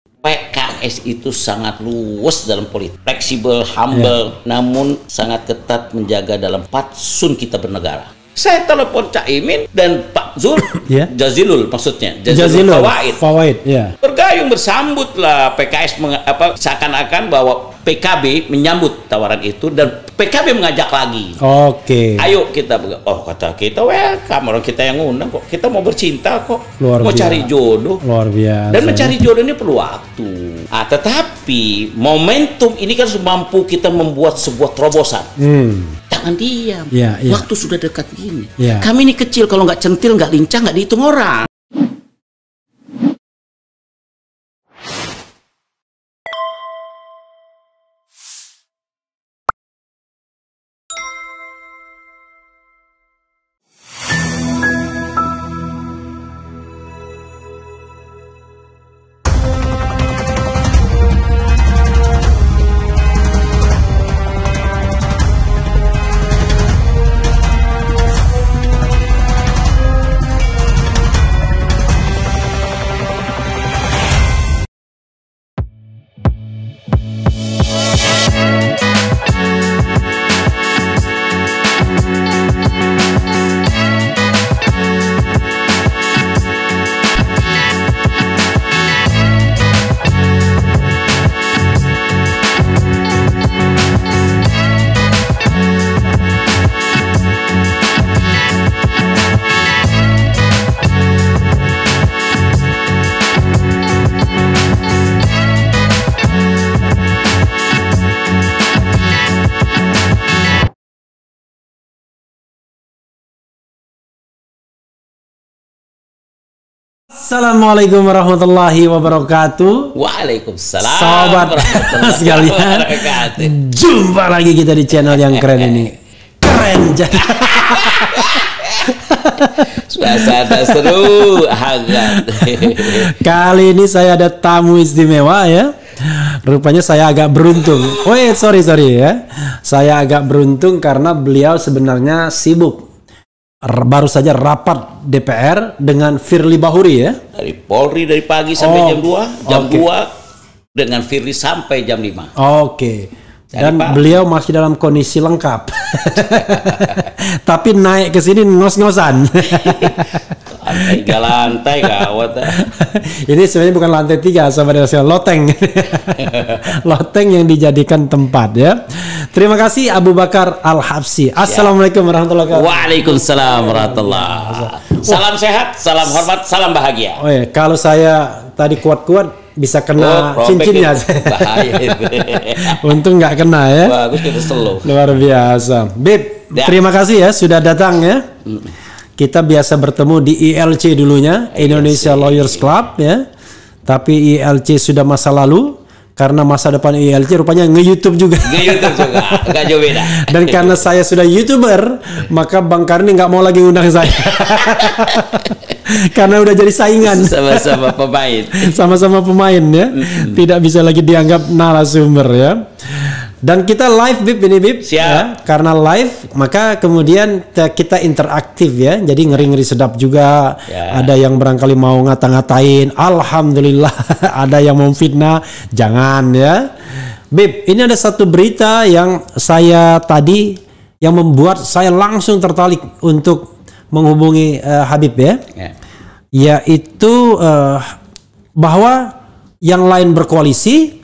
PKS itu sangat luas dalam politik, fleksibel, humble, namun sangat ketat menjaga dalam fatsun kita bernegara. Saya telepon Cak Imin dan Pak Zul, Jazilul maksudnya, Jazilul Fawaid, bergayung bersambut lah PKS seakan-akan bahwa PKB menyambut tawaran itu dan PKB mengajak lagi. Ayo kita, kata kita welcome, orang kita yang ngundang kok, kita mau bercinta kok, mau cari jodoh, luar biasa. Dan mencari jodoh ini perlu waktu. Tetapi momentum ini kan mampu kita membuat sebuah terobosan. Jangan diam. Waktu sudah dekat gini. Kami ini kecil, kalau nggak centil, nggak lincah, nggak dihitung orang. Assalamualaikum warahmatullahi wabarakatuh. Waalaikumsalam. Sobat sekalian, jumpa lagi kita di channel yang keren ini. Keren. Suasana seru, hangat. Kali ini saya ada tamu istimewa ya. Rupanya saya agak beruntung. Sorry ya. Saya agak beruntung karena beliau sebenarnya sibuk. Baru saja rapat DPR dengan Firly Bahuri ya. Dari Polri dari pagi sampai jam 2, jam 2 dengan Firly sampai jam 5. Dan beliau masih dalam kondisi lengkap. Tapi naik ke sini ngos-ngosan. Lantai 3 lantai gawat. Ini sebenarnya bukan lantai 3, sahabat Rasul, loteng. Loteng yang dijadikan tempat ya. Terima kasih Abu Bakar Al-Habsyi. Assalamualaikum warahmatullahi wabarakatuh. Waalaikumsalam warahmatullahi wabarakatuh. Salam sehat, salam hormat, salam bahagia. Kalau saya tadi kuat-kuat bisa kena cincinnya. Bahaya itu. Untung nggak kena ya. Bagus, kita slow. Luar biasa. Bib, terima kasih ya sudah datang ya. Kita biasa bertemu di ILC dulunya, Indonesia Lawyers Club ya. Tapi ILC sudah masa lalu. Karena masa depan ILC rupanya nge-YouTube juga. Nge-YouTube juga, nggak jauh beda. Dan karena saya sudah YouTuber, maka Bang Karni nggak mau lagi undang saya. Karena udah jadi saingan. Sama-sama pemain. Sama-sama pemain ya. Tidak bisa lagi dianggap narasumber ya. Dan kita live Bib ini Bib. Siap. Ya, karena live maka kemudian kita interaktif ya. Jadi ngeri-ngeri sedap juga. Ada yang barangkali mau ngata-ngatain, alhamdulillah. Ada yang mau fitnah, jangan ya. Bib, ini ada satu berita yang saya tadi yang membuat saya langsung tertarik untuk menghubungi Habib ya. Yaitu bahwa yang lain berkoalisi,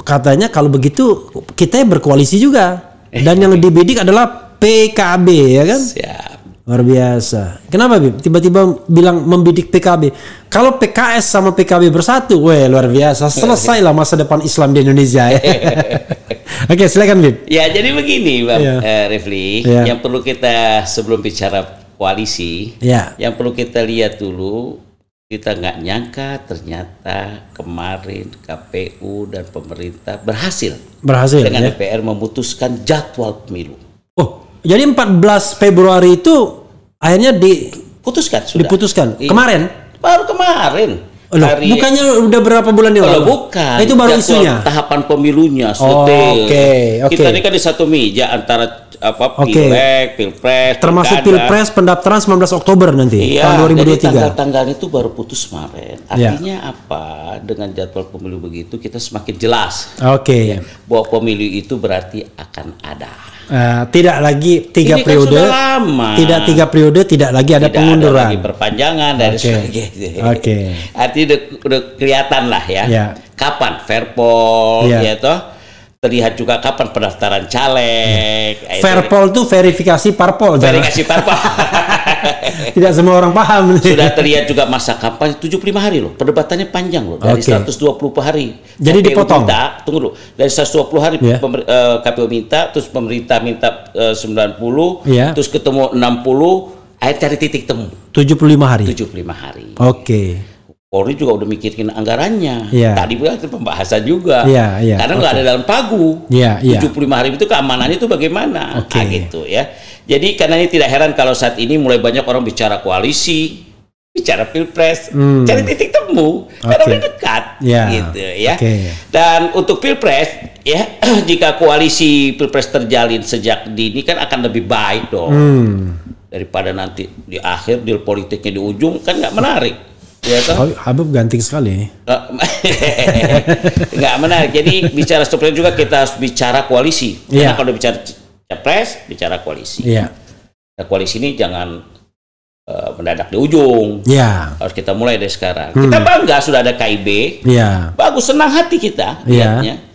katanya kalau begitu kita berkoalisi juga. Dan yang dibidik adalah PKB ya kan? Siap. Luar biasa. Kenapa Bib? Tiba-tiba bilang membidik PKB. Kalau PKS sama PKB bersatu, luar biasa. Selesailah masa depan Islam di Indonesia ya. Oke, silakan Bib. Ya, jadi begini Bang Refli, yang perlu kita sebelum bicara koalisi, yang perlu kita lihat dulu, kita nggak nyangka ternyata kemarin KPU dan pemerintah berhasil dengan DPR memutuskan jadwal pemilu. Jadi 14 Februari itu akhirnya diputuskan. Sudah. Diputuskan. Kemarin? Baru kemarin. bukannya udah berapa bulan yang lalu? Bukan. Itu baru isunya. Tahapan pemilunya. Oke. Kita ini kan di satu meja antara Pileg, Pilpres, termasuk Pilpres pendaftaran 19 Oktober nanti tahun 2023. Tanggal-tanggal itu baru putus kemarin. Artinya apa? Dengan jadwal pemilu begitu kita semakin jelas. Bahwa pemilu itu berarti akan ada. Tidak lagi 3 periode. Kan sudah lama. Tidak 3 periode, tidak lagi ada pengunduran. Tidak ada lagi perpanjangan dari sebagainya. Artinya udah kelihatan lah ya. Kapan Verpol ya toh? Terlihat juga kapan pendaftaran caleg. Verpol itu verifikasi parpol. Verifikasi parpol. Tidak semua orang paham. Sudah terlihat juga masa kampanye 75 hari loh. Perdebatannya panjang loh. Dari 120 hari. Jadi KPU dipotong. Tunggu dulu. Dari 120 hari KPU minta, terus pemerintah minta 90, terus ketemu 60, akhirnya cari titik temu. 75 hari. 75 hari. Polri juga udah mikirin anggarannya. Tadi itu pembahasan juga. Karena nggak ada dalam pagu. 75 hari itu keamanannya itu bagaimana? Gitu ya. Jadi karena ini tidak heran kalau saat ini mulai banyak orang bicara koalisi, bicara Pilpres, cari titik temu. Karena udah dekat. Gitu ya. Dan untuk Pilpres ya, jika koalisi Pilpres terjalin sejak dini kan akan lebih baik dong. Daripada nanti di akhir deal politiknya di ujung kan nggak menarik. Ya kan? Habib ganting sekali. Nggak menarik. Jadi bicara struktur juga kita harus bicara koalisi. Karena kalau bicara capres, bicara koalisi. Nah, koalisi ini jangan mendadak di ujung. Harus kita mulai dari sekarang. Kita bangga sudah ada KIB. Bagus, senang hati kita lihatnya.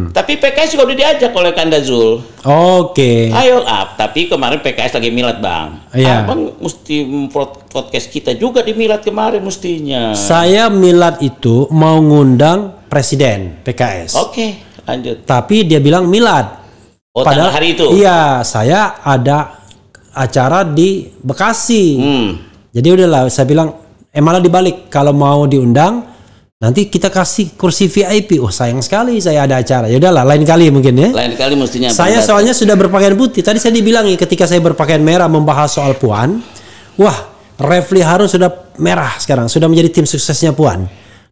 Tapi PKS juga udah diajak oleh Kanda Zul. Ayo tapi kemarin PKS lagi milad bang. Abang mesti podcast kita juga di milad kemarin mestinya. Saya milad itu mau ngundang presiden PKS. Lanjut. Tapi dia bilang milad. Padahal hari itu. Iya, saya ada acara di Bekasi. Jadi udahlah, saya bilang malah dibalik, kalau mau diundang nanti kita kasih kursi VIP. Sayang sekali saya ada acara. Ya udahlah, lain kali mungkin ya. Lain kali mestinya. Saya soalnya sudah berpakaian putih. Tadi saya dibilangi ketika saya berpakaian merah membahas soal Puan. Refli Harun sudah merah sekarang, sudah menjadi tim suksesnya Puan.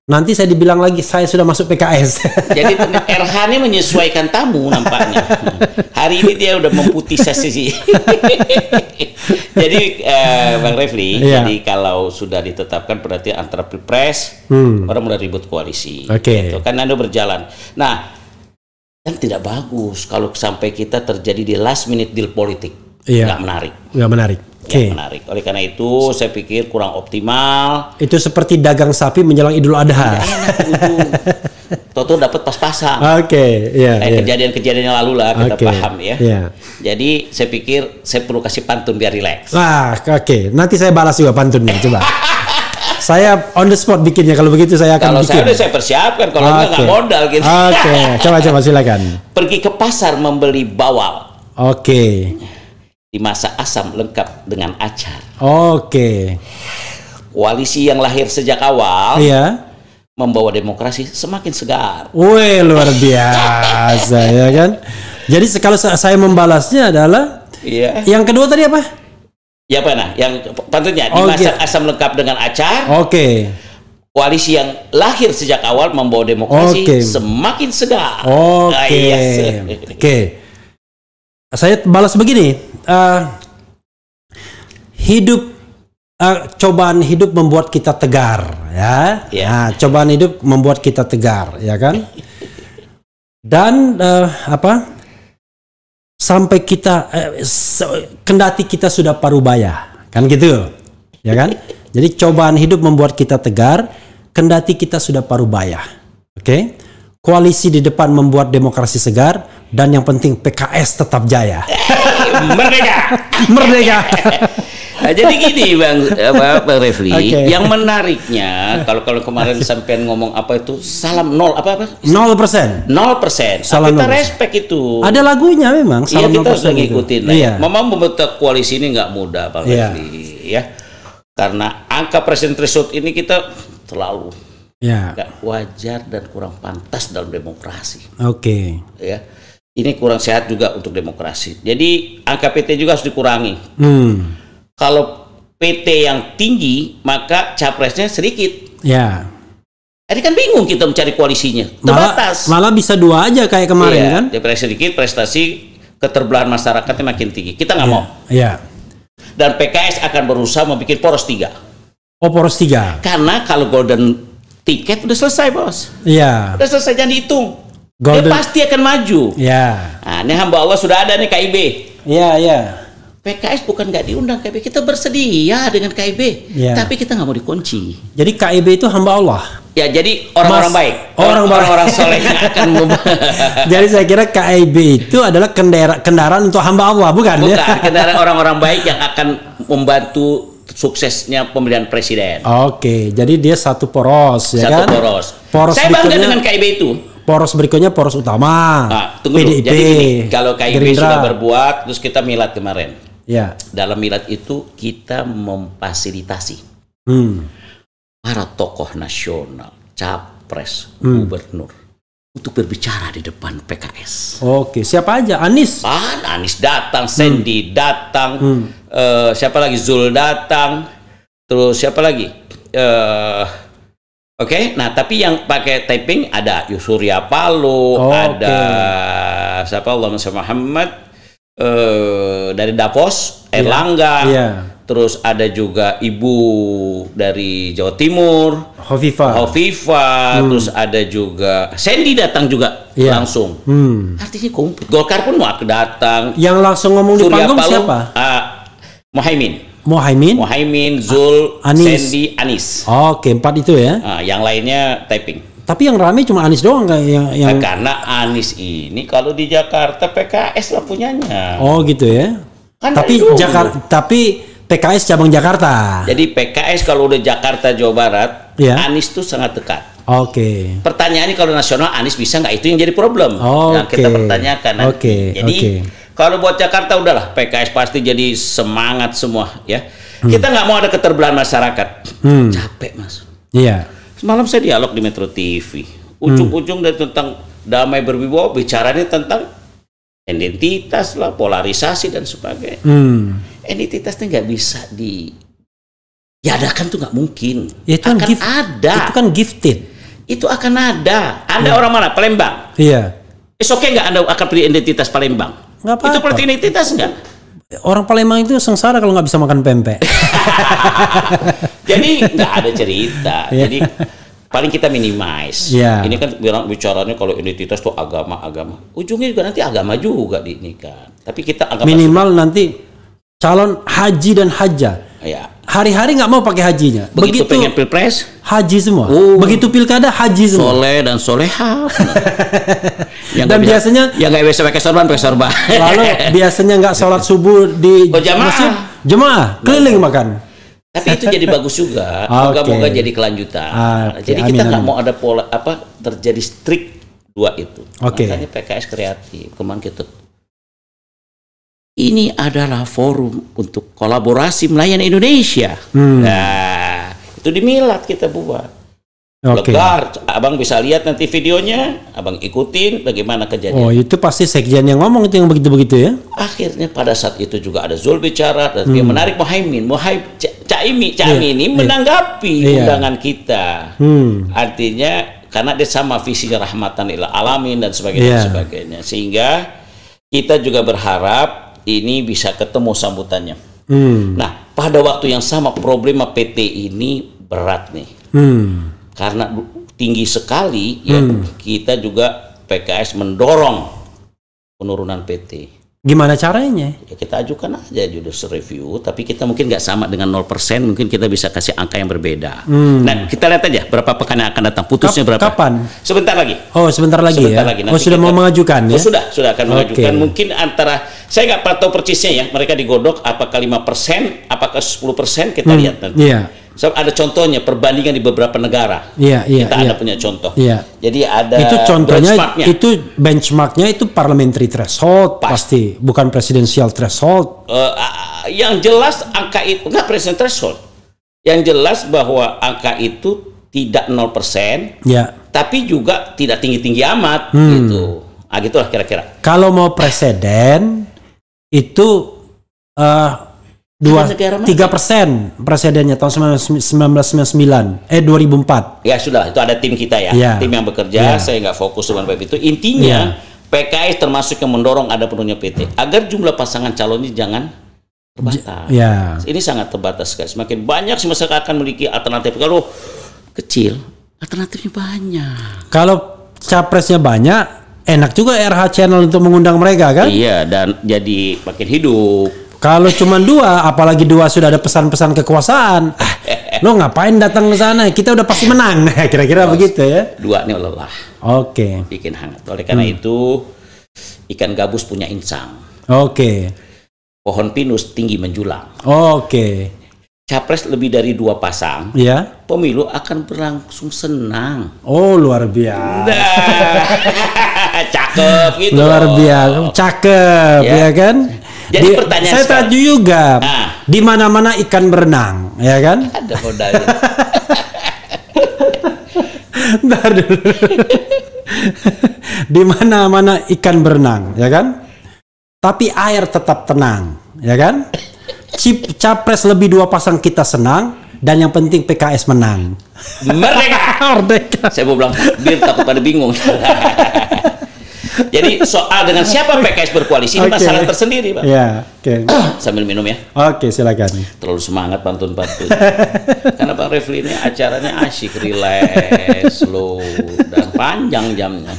Nanti saya dibilang lagi saya sudah masuk PKS. Jadi RH ini menyesuaikan tamu nampaknya. Hari ini dia udah memputisasi. Jadi Bang Refli, jadi kalau sudah ditetapkan berarti antara Pilpres orang mulai ribut koalisi. Gitu. Kan Anda berjalan. Nah, kan tidak bagus kalau sampai kita terjadi di last minute deal politik. Nggak menarik. Nggak menarik. Menarik. Oleh karena itu saya pikir kurang optimal. Itu seperti dagang sapi menjelang Idul Adha. Toto dapat pas-pasan. Kejadian-kejadian yang lalu lah kita paham ya. Jadi saya pikir saya perlu kasih pantun biar rileks. Nanti saya balas juga pantunnya, coba. Saya on the spot bikinnya, kalau begitu saya akan bikin. Kalau saya persiapkan, kalau nggak modal gitu. Coba silakan. Pergi ke pasar membeli bawal. Dimasak asam lengkap dengan acar. Koalisi yang lahir sejak awal membawa demokrasi semakin segar. Luar biasa ya kan. Jadi kalau saya membalasnya adalah yang kedua tadi apa? Yang pantunnya dimasak asam lengkap dengan acar. Koalisi yang lahir sejak awal membawa demokrasi semakin segar. Saya balas begini. Cobaan hidup membuat kita tegar, ya. Nah, cobaan hidup membuat kita tegar, ya kan? Dan sampai kita kendati kita sudah parubaya, kan gitu, ya kan? Jadi cobaan hidup membuat kita tegar, kendati kita sudah parubaya. Koalisi di depan membuat demokrasi segar, dan yang penting PKS tetap jaya. Merdeka. Nah, jadi gini Bang Refli, yang menariknya kalau kemarin sampean ngomong apa itu salam 0%. 0%. Kita respect itu. Ada lagunya memang. Salam kita harus ngikutin. Memang membentuk koalisi ini nggak mudah Bang Refli, ya. Karena angka presiden threshold ini kita terlalu nggak wajar dan kurang pantas dalam demokrasi. Ya, ini kurang sehat juga untuk demokrasi. Jadi angka PT juga harus dikurangi. Kalau PT yang tinggi maka capresnya sedikit. Jadi kan bingung kita mencari koalisinya, terbatas. Malah bisa 2 aja kayak kemarin kan? Dpr sedikit, prestasi keterbelahan masyarakatnya makin tinggi. Kita nggak mau. Iya. Dan PKS akan berusaha membuat poros 3. Oh, poros 3. Karena kalau golden ticket udah selesai, Bos. Iya. Udah selesai, jangan dihitung. Dia pasti akan maju. Iya. Nah, ini hamba Allah sudah ada nih KIB. Iya. PKS bukan nggak diundang KIB, kita bersedia dengan KIB, tapi kita nggak mau dikunci. Jadi KIB itu hamba Allah. Ya, jadi orang-orang baik, orang-orang soleh yang akan Jadi saya kira KIB itu adalah kendaraan untuk hamba Allah, bukan? Bukan, kendaraan orang-orang baik yang akan membantu suksesnya pemilihan presiden. Oke, jadi dia satu poros, ya kan? Satu poros. Saya bangga dengan KIB itu. Poros berikutnya poros utama. Tunggu dulu. PDIP. Jadi gini, kalau KIB Gerindra sudah berbuat, terus kita milad kemarin. Ya. Dalam milad itu kita memfasilitasi para tokoh nasional, capres, gubernur untuk berbicara di depan PKS. Oke, siapa aja? Anies. Anies datang, Sandy datang, siapa lagi? Zul datang, terus siapa lagi? Oke, nah tapi yang pakai typing ada Surya Paloh, ada siapa? Allahumma sholli Muhammad. Dari Davos, Erlangga, terus ada juga ibu dari Jawa Timur, Hovifah, terus ada juga Sandy datang juga langsung. Artinya komplit. Golkar pun mau datang. Yang langsung ngomong di panggung siapa? Muhaimin, Zul, Sandy, Anies. Oke, 4 itu ya. Yang lainnya typing. Tapi yang rame cuma Anies doang yang karena Anies ini kalau di Jakarta PKS lah punyanya. Oh gitu ya. Kan tapi PKS cabang Jakarta. Jadi PKS kalau udah Jakarta Jawa Barat, Anies tuh sangat dekat. Oke. Pertanyaannya kalau nasional Anies bisa nggak, itu yang jadi problem. Yang kita pertanyakan nanti. Jadi kalau buat Jakarta udahlah PKS pasti jadi semangat semua ya. Kita nggak mau ada keterbelahan masyarakat. Capek, Mas. Iya. Semalam saya dialog di Metro TV. Ujung-ujung dari tentang damai berwibawa, bicaranya tentang identitas lah, polarisasi dan sebagainya. Identitasnya nggak bisa diadakan, tuh nggak mungkin. Itu kan ada. Itu kan gifted. Itu akan ada. Anda orang mana? Palembang. Iya. Oke nggak Anda akan pilih identitas Palembang? Nggak apa-apa. Itu politik identitas nggak? Orang Palembang itu sengsara kalau nggak bisa makan pempek. Jadi nggak ada cerita. Jadi paling kita minimize. Ini kan bicaranya kalau identitas tuh agama. Ujungnya juga nanti agama juga ini kan. Tapi kita agama minimal nanti calon haji dan hajah. Hari-hari nggak mau pakai hajinya. Begitu pengen pilpres, haji semua. Begitu pilkada, haji semua. Soleh dan soleha. Dan biasanya yang nggak bisa pakai sorban. Lalu biasanya nggak sholat subuh di masjid, jemaah keliling makan. Tapi itu jadi bagus juga. Moga-moga jadi kelanjutan. Jadi kita nggak mau ada pola terjadi strict 2 itu. Makanya PKS kreatif. Kemarin kita ini adalah forum untuk kolaborasi melayani Indonesia. Nah, itu di milad kita buat. Legar, abang bisa lihat nanti videonya, abang ikutin bagaimana kejadian. Oh, itu pasti sekjen yang ngomong itu yang begitu-begitu ya? Akhirnya pada saat itu juga ada Zul bicara, dan dia menarik Caimin ini menanggapi undangan kita. Artinya karena dia sama visinya rahmatan lil alamin dan sebagainya, sehingga kita juga berharap ini bisa ketemu sambutannya. Nah, pada waktu yang sama problema PT ini berat nih. Karena tinggi sekali ya, kita juga PKS mendorong penurunan PT. Gimana caranya? Ya kita ajukan aja judicial review, tapi kita mungkin nggak sama dengan 0%, mungkin kita bisa kasih angka yang berbeda. Nah, kita lihat aja berapa pekan yang akan datang, putusnya berapa? Kapan? Sebentar lagi. Oh, sebentar lagi ya? Lagi. Sudah mau mengajukan ya? Sudah akan mengajukan. Mungkin antara, saya nggak tahu persisnya ya, mereka digodok apakah 5%, apakah 10%, kita lihat nanti. So, ada contohnya perbandingan di beberapa negara. Kita ada punya contoh. Jadi ada itu contohnya, itu benchmarknya itu parliamentary threshold pasti, bukan presidential threshold. Yang jelas angka itu enggak presidential threshold. Yang jelas bahwa angka itu tidak 0%, tapi juga tidak tinggi-tinggi amat gitu. Gitulah kira-kira. Kalau mau presiden itu 3% presidennya tahun 1999, 2004. Ya sudah, itu ada tim kita ya, tim yang bekerja. Saya nggak fokus dengan bab itu. Intinya PKS termasuk yang mendorong ada penuhnya PT agar jumlah pasangan calonnya jangan terbatas. Ini sangat terbatas guys. Semakin banyak masyarakat akan memiliki alternatif. Kalau kecil, alternatifnya banyak. Kalau capresnya banyak, enak juga RH Channel untuk mengundang mereka kan? Iya, dan jadi makin hidup. Kalau cuma 2, apalagi 2 sudah ada pesan-pesan kekuasaan, lo ngapain datang ke sana? Kita udah pasti menang. Kira-kira begitu ya. 2 ini lelah. Oke. Bikin hangat. Oleh karena itu, ikan gabus punya insang. Oke. Pohon pinus tinggi menjulang. Oke. Capres lebih dari 2 pasang, pemilu akan berlangsung senang. Oh, luar biasa. Cakep gitu. Luar biasa, cakep ya kan? Jadi pertanyaan saya tanya juga, di mana-mana ikan berenang, ya kan? Ada modalnya. Bentar dulu. Di mana-mana ikan berenang, ya kan? Tapi air tetap tenang, ya kan? Capres lebih 2 pasang kita senang, dan yang penting PKS menang. Merdeka. Merdeka. Saya mau bilang biar takut pada bingung. Jadi soal dengan siapa PKS berkoalisi ini masalah tersendiri, Pak. Ya, sambil minum ya. Oke, silakan. Terlalu semangat pantun-pantun. Karena Bang Refli ini acaranya asyik, relax, slow, dan panjang jamnya.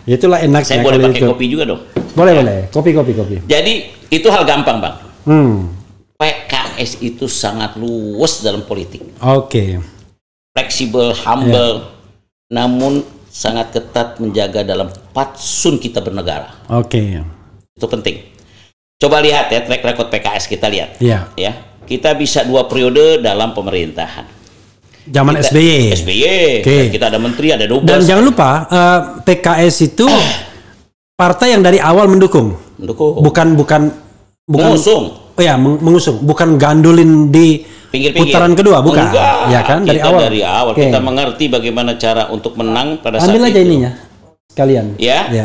Itulah enaknya. Saya boleh pakai kopi juga dong. Boleh. Kopi. Jadi itu hal gampang, Bang. PKS itu sangat luas dalam politik. Oke. Fleksibel, humble, namun sangat ketat menjaga dalam fatsun kita bernegara. Oke. Itu penting. Coba lihat ya track record PKS kita lihat. Ya. Kita bisa 2 periode dalam pemerintahan. Zaman SBY. Kita ada menteri, ada dubes. Dan jangan lupa PKS itu partai yang dari awal mendukung. Bukan mengusung. Mengusung, bukan gandulin di putaran kedua, bukan? Enggak, ya kan dari awal. Kita mengerti bagaimana cara untuk menang pada saat itu. Ambil aja ininya sekalian.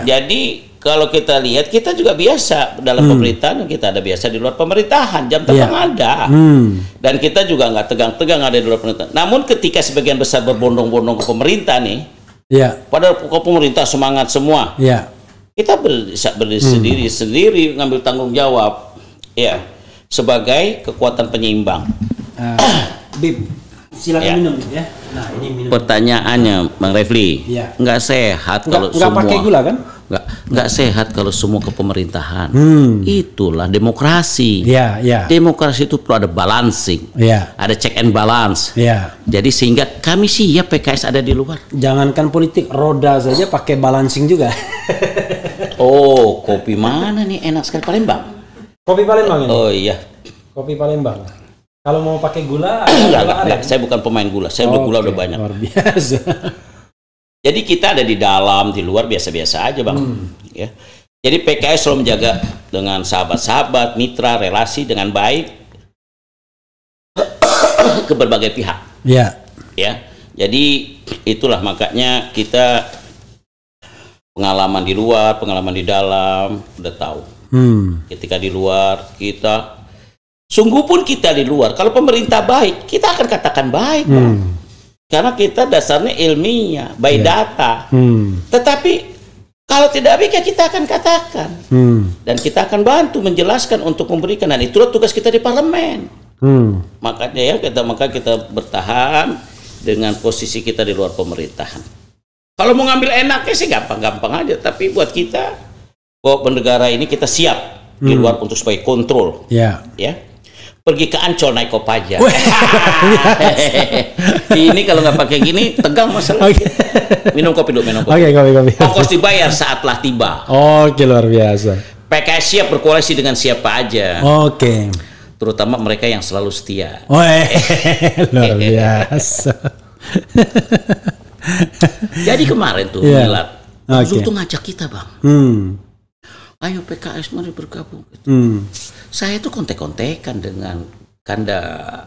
Jadi kalau kita lihat kita juga biasa dalam pemerintahan, kita ada biasa di luar pemerintahan, jam terbang ada. Dan kita juga nggak tegang-tegang ada di luar pemerintahan. Namun ketika sebagian besar berbondong-bondong ke pemerintah nih, pada pemerintah semangat semua. Kita bisa berdiri sendiri ngambil tanggung jawab. Sebagai kekuatan penyeimbang. Bib, silakan minum ya. Nah, ini minum. Pertanyaannya, Bang Refli, nggak sehat kalau semua. Nggak pakai gula kan? Nggak sehat kalau semua ke pemerintahan. Itulah demokrasi. Demokrasi itu perlu ada balancing. Ada check and balance. Jadi sehingga kami siap PKS ada di luar. Jangankan politik, roda saja pakai balancing juga. Oh, kopi mana nih enak sekali, Palembang? Kopi Palembang ini? Oh iya. Kopi Palembang. Kalau mau pakai gula, enggak. Saya bukan pemain gula. Saya gula udah banyak. Luar biasa. Jadi kita ada di dalam, di luar biasa-biasa aja, Bang. Jadi PKS selalu menjaga dengan sahabat-sahabat, mitra, relasi dengan baik ke berbagai pihak. Jadi itulah makanya kita pengalaman di luar, pengalaman di dalam, udah tahu. Ketika di luar kita sungguh pun kita di luar kalau pemerintah baik kita akan katakan baik, Bang. Karena kita dasarnya ilmiah by data. Tetapi kalau tidak baik ya kita akan katakan dan kita akan bantu menjelaskan untuk memberikan, dan itulah tugas kita di parlemen. Makanya maka kita bertahan dengan posisi kita di luar pemerintahan. Kalau mau ngambil enaknya sih gampang-gampang aja, tapi buat kita bahwa negara ini kita siap di luar untuk sebagai kontrol. Pergi ke Ancol naik Kopaja. Ini kalau nggak pakai gini tegang masalah. Minum kopi dulu, minum kopi. Kopi. Ongkos dibayar saatlah tiba. Luar biasa. PKS siap berkoalisi dengan siapa aja. Terutama mereka yang selalu setia. Luar biasa. Jadi kemarin tuh Milat, Zul tuh ngajak kita, Bang. Ayo PKS mari bergabung. Saya tuh kontek-kontekan dengan Kanda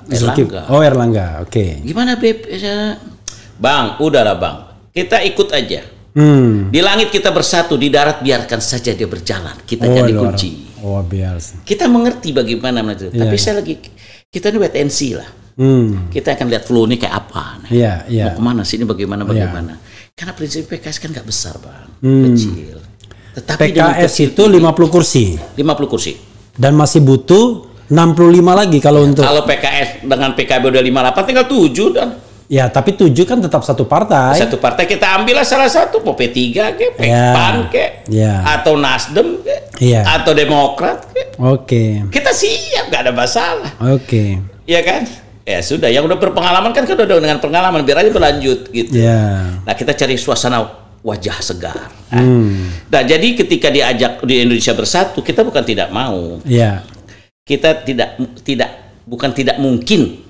Erlangga. Erlangga, Gimana Beb? Bang, udahlah Bang. Kita ikut aja. Di langit kita bersatu, di darat biarkan saja dia berjalan. Kita jadi kunci. Oh biasa. Kita mengerti bagaimana itu. Tapi saya lagi, kita ini wait and see lah. Kita akan lihat flow ini kayak apa. Mau kemana sih ini bagaimana. Karena prinsip PKS kan nggak besar Bang, kecil. Tetapi PKS itu 50 kursi. 50 kursi. Dan masih butuh 65 lagi kalau untuk. Kalau PKS dengan PKB udah 58 tinggal 7 dan. Ya, tapi 7 kan tetap satu partai. Satu partai kita ambillah salah satu, P3 ke, PAN ke, atau Nasdem ke, atau Demokrat ke. Oke. Kita siap, nggak ada masalah. Oke. Iya kan? Ya sudah, yang udah berpengalaman kan udah dengan pengalaman, biar aja berlanjut gitu. Nah, kita cari suasana wajah segar. Nah, jadi ketika diajak di Indonesia Bersatu, kita bukan tidak mau. Kita bukan tidak mungkin.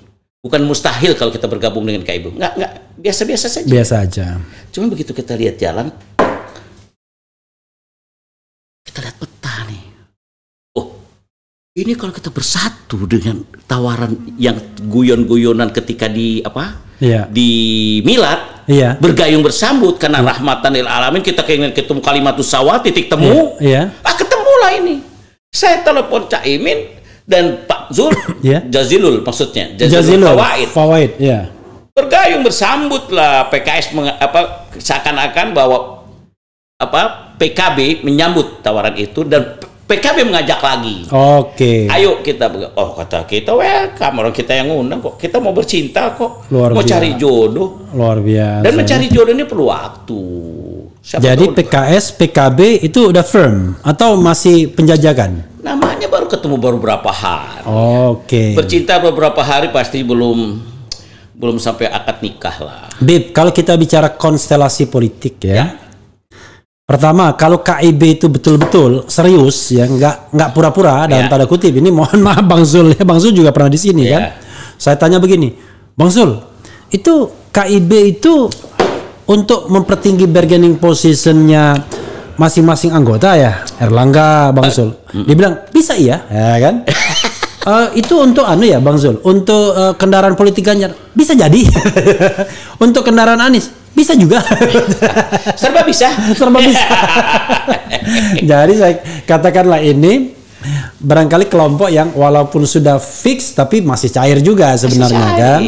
Bukan mustahil kalau kita bergabung dengan KIB. Nggak, biasa-biasa saja. Biasa aja. Cuma begitu kita lihat jalan, kita lihat peta nih. Oh, ini kalau kita bersatu dengan tawaran yang guyon-guyonan ketika di Milad, bergayung bersambut karena rahmatan lil alamin, kita ingin ketemu Kalimatus Sawa, titik temu. Ketemulah ini. Saya telepon Cak Imin dan Pak Zul, Jazilul maksudnya, Jazilul Fawaid, bergayung bersambut lah PKS seakan-akan bahwa PKB menyambut tawaran itu dan PKB mengajak lagi. Ayo kita, kata kita welcome, orang kita yang ngundang kok, kita mau bercinta kok, mau cari jodoh. Luar biasa. Dan mencari jodoh ini perlu waktu. Jadi PKS, PKB itu udah firm atau masih penjajakan? Namanya baru ketemu baru berapa hari. Bercinta beberapa hari pasti belum sampai akad nikah lah. Bib, kalau kita bicara konstelasi politik pertama, kalau KIB itu betul-betul serius nggak pura-pura dalam tanda kutip. Ini mohon maaf Bang Zul, Bang Zul juga pernah di sini kan. Saya tanya begini, Bang Zul, itu KIB itu untuk mempertinggi bargaining positionnya masing-masing anggota Erlangga, Bang Zul, dia bilang bisa ya kan. Itu untuk Bang Zul, untuk kendaraan politik Ganjar bisa jadi. Untuk kendaraan Anies bisa juga. Serba bisa. Jadi saya katakanlah ini barangkali kelompok yang walaupun sudah fix tapi masih cair juga sebenarnya kan.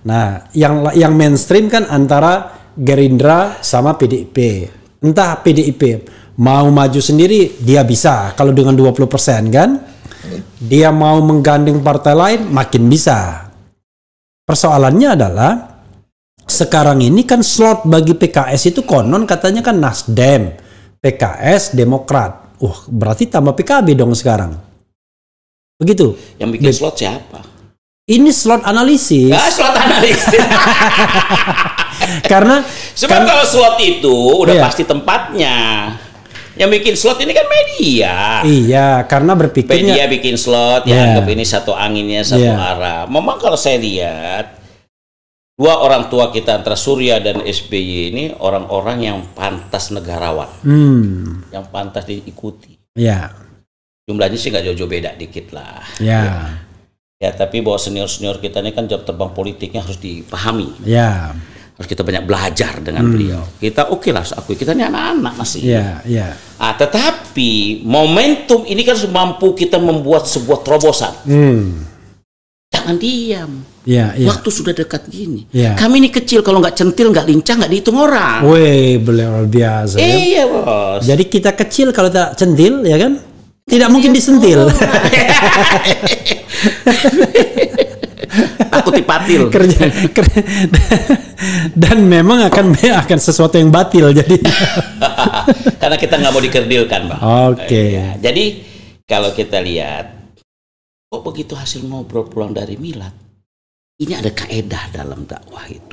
Nah, yang mainstream kan antara Gerindra sama PDIP. Entah PDIP mau maju sendiri dia bisa kalau dengan 20% kan. Dia mau menggandeng partai lain makin bisa. Persoalannya adalah sekarang ini kan slot bagi PKS itu konon katanya kan Nasdem, PKS, Demokrat. Berarti tambah PKB dong sekarang. Begitu. Yang bikin slot siapa? Ini slot analisis. Slot analisis. Karena kalau slot itu udah pasti tempatnya. Yang bikin slot ini kan media. Iya, karena berpikirnya media bikin slot, anggap ini satu anginnya satu arah. Memang kalau saya lihat dua orang tua kita antara Surya dan SBY ini orang-orang yang pantas negarawan, yang pantas diikuti. Jumlahnya sih nggak jauh-jauh beda dikit lah. Ya, tapi bahwa senior-senior kita ini kan jam terbang politiknya harus dipahami. Harus kita banyak belajar dengan beliau. Kita lah, akui kita ini anak-anak masih. Tetapi momentum ini kan mampu kita membuat sebuah terobosan. Jangan diam. Waktu sudah dekat gini. Kami ini kecil, kalau nggak centil, nggak lincah, nggak dihitung orang. Beliau biasa. Iya bos. Jadi kita kecil kalau tak centil, ya kan? Tidak mungkin disentil. Takut dipatil. Dan memang akan sesuatu yang batil jadi. Karena kita nggak mau dikerdilkan, Bang. Jadi kalau kita lihat, begitu hasil ngobrol pulang dari Milad, ini ada kaedah dalam dakwah itu.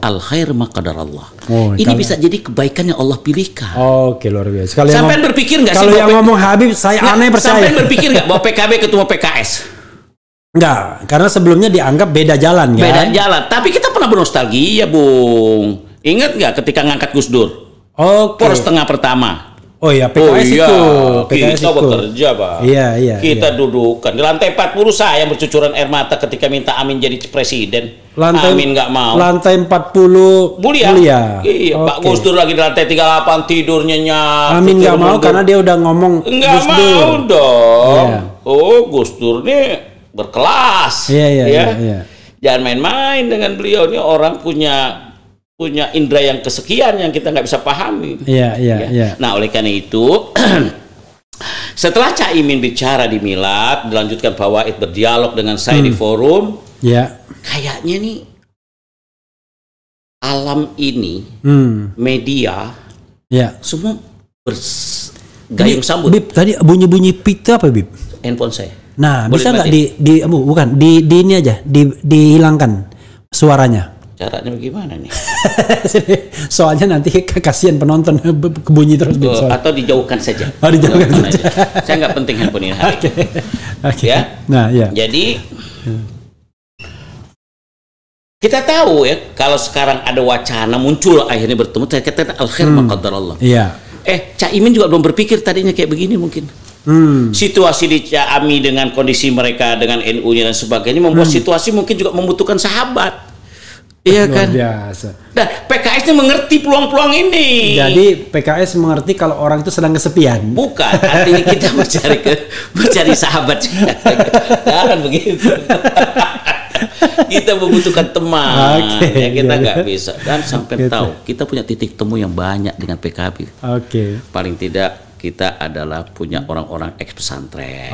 Al khair maqadarallah. Ini bisa jadi kebaikan yang Allah pilihkan. Luar biasa. Sampai berpikir nggak sih? Kalau yang ngomong Habib, saya aneh percaya. Sampai berpikir nggak bahwa PKB ketemu PKS? Enggak, karena sebelumnya dianggap beda jalan kan? Beda jalan, tapi kita pernah bernostalgia, Bung. Ingat nggak ketika ngangkat Gus Dur? Poros tengah pertama. Oh iya, PKS kita bekerja, Pak. Iya. Kita dudukkan di lantai 40, saya bercucuran air mata ketika minta Amin jadi presiden. Amin nggak mau. Lantai 40 Mulia. Iya, Pak Gus Dur lagi di lantai 38 tidur nyenyak. Amin nggak mau karena dia udah ngomong nggak mau dong. Iya. Oh, Gus Dur nih berkelas. Iya. Jangan main-main dengan beliau, ini orang punya indera yang kesekian yang kita nggak bisa pahami. Iya. Nah, oleh karena itu setelah Caimin bicara di Milad, dilanjutkan Pak Wahid berdialog dengan saya di forum. Kayaknya nih alam ini media semua bergayung sambut. Bib, tadi bunyi-bunyi pik itu apa, Bib? Handphone saya. Nah, boleh bisa nggak di ini aja dihilangkan suaranya? Caranya bagaimana nih? Soalnya nanti kasihan penonton kebunyi terus. Atau dijauhkan saja. Dijauhkan saja. Saya nggak penting handphone ini hari ini. Ya. Nah, ya. Jadi kita tahu ya, kalau sekarang ada wacana muncul akhirnya bertemu, saya katakan al-khair maqaddar Allah. Iya. Caimin juga belum berpikir tadinya kayak begini mungkin. Situasi di Ciami dengan kondisi mereka dengan NU-nya dan sebagainya membuat situasi mungkin juga membutuhkan sahabat. Iya kan? Biasa. Dan PKS ini mengerti peluang-peluang ini. Jadi PKS mengerti kalau orang itu sedang kesepian. Bukan, artinya kita mencari sahabat. Jangan begitu. Kita membutuhkan teman. Kita nggak bisa. Dan sampai tahu kita punya titik temu yang banyak dengan PKB. Paling tidak kita adalah punya orang-orang ex pesantren.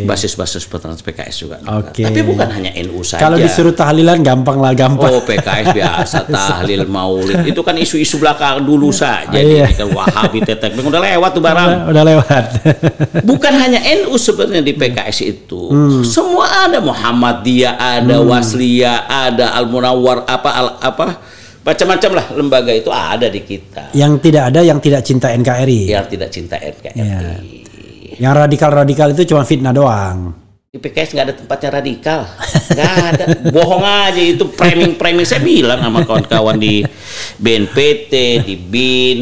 Basis-basis pesantren PKS juga. Tapi bukan hanya NU saja. Kalau disuruh tahlilan gampang. Oh, PKS biasa tahlil maulid. Itu kan isu-isu belakang dulu saja. Kan Wahabi tetek udah lewat tuh barang. Udah lewat. Bukan hanya NU sebenarnya di PKS itu. Semua ada, Muhammadiyah, ada Wasliyah, ada Al-Munawwar, macam-macam lah lembaga itu ada di kita. Yang tidak ada yang tidak cinta NKRI. Yang tidak cinta NKRI. Yang radikal-radikal itu cuma fitnah doang. Di PKS nggak ada tempatnya radikal. Nggak ada. Bohong aja itu, framing. Saya bilang sama kawan-kawan di BNPT, di BIN.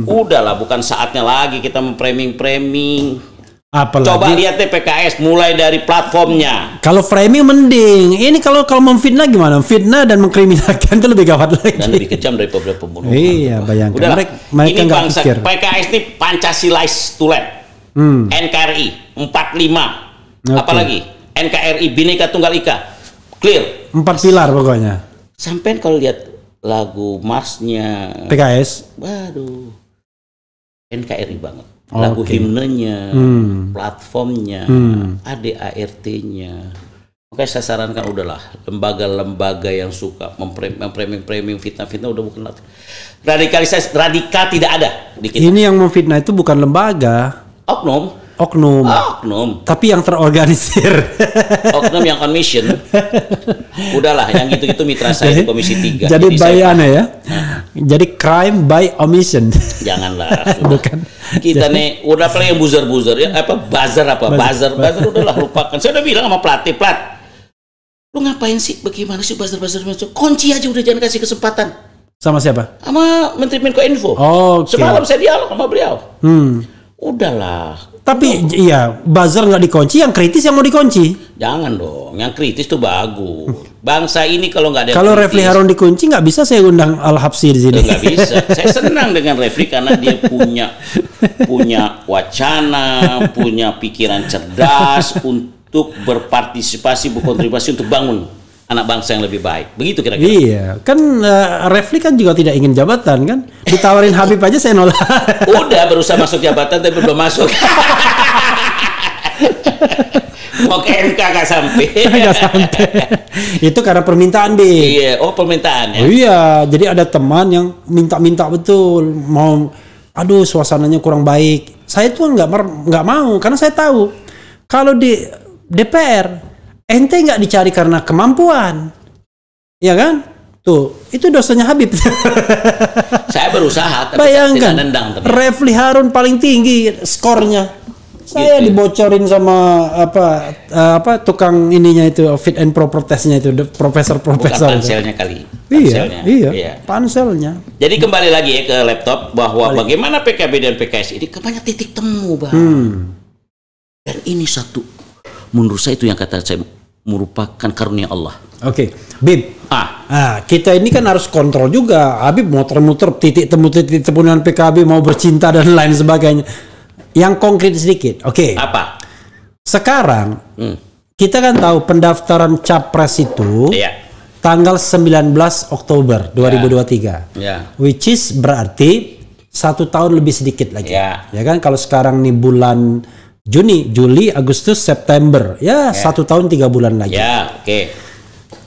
Udahlah, bukan saatnya lagi kita memframing. Apalagi, coba lihat deh PKS mulai dari platformnya. Kalau framing mending. Ini kalau memfitnah gimana? Fitnah dan mengkriminalkan itu lebih gawat lagi. Dan lebih kejam daripada pembunuhan. Iya, bayangkan. Udahlah, mereka ini bangsa pikir. PKS ini Pancasilais tulen. NKRI 45. Apalagi NKRI Bhinneka Tunggal Ika. Clear. 4 pilar pokoknya. Sampai kalau lihat lagu marsnya PKS. Waduh. NKRI banget. Lagu himnenya, platformnya, ADART-nya. Makanya saya sarankan udahlah, lembaga-lembaga yang suka memframing fitnah-fitnah udah bukan radikalisasi, radikal tidak ada di kita. Ini yang memfitnah itu bukan lembaga, oknum. Tapi yang terorganisir. Oknum yang on mission. Udahlah, yang gitu-gitu mitra saya di Komisi 3. Jadi ya. Jadi crime by omission. Janganlah. Bukan. Kita nih udah play yang buzzer ya, buzzer udahlah lupakan. Saya udah bilang sama pelatih, lu ngapain sih? Bagaimana sih buzzer? Kunci aja udah, jangan kasih kesempatan. Sama siapa? Sama Menteri Menkominfo. Semalam saya dialog sama beliau. Udahlah. Tapi iya, buzzer nggak dikunci, yang kritis yang mau dikunci. Jangan dong, yang kritis tuh bagus. Bangsa ini kalau nggak ada. Kalau Refli Harun dikunci nggak bisa saya undang Al-Habsyi di sini. Nggak bisa. Saya senang dengan Refli karena dia punya wacana, punya pikiran cerdas untuk berpartisipasi, berkontribusi untuk bangun anak bangsa yang lebih baik. Begitu kira-kira. Iya, kan Refli kan juga tidak ingin jabatan kan. Ditawarin Habib aja saya nolak. Udah berusaha masuk jabatan tapi belum masuk. Mau ke MK nggak sampai. Itu karena permintaan, Bi. Iya, permintaan ya. Oh, iya, jadi ada teman yang minta betul, mau, aduh suasananya kurang baik. Saya tuh nggak mau karena saya tahu kalau di DPR ente nggak dicari karena kemampuan, ya kan? Tuh, itu dosanya Habib. Saya berusaha, tapi bayangkan, tidak nendang. Refli Harun paling tinggi skornya. Saya gitu. Dibocorin sama apa tukang ininya itu fit and proper testnya itu profesor. Bukan panselnya kali. Iya. Panselnya. Jadi kembali lagi ya ke laptop bahwa bagaimana PKB dan PKS ini banyak titik temu, Bang. Dan ini satu, menurut saya itu yang kata saya merupakan karunia Allah. Oke, Bib. Kita ini kan harus kontrol juga. Habib muter-muter titik temu dengan PKB mau bercinta dan lain sebagainya. Yang konkret sedikit. Oke. Apa? Sekarang kita kan tahu pendaftaran capres itu tanggal 19 Oktober 2023. Which is berarti 1 tahun lebih sedikit lagi. Ya kan, kalau sekarang nih bulan Juni, Juli, Agustus, September. 1 tahun 3 bulan lagi.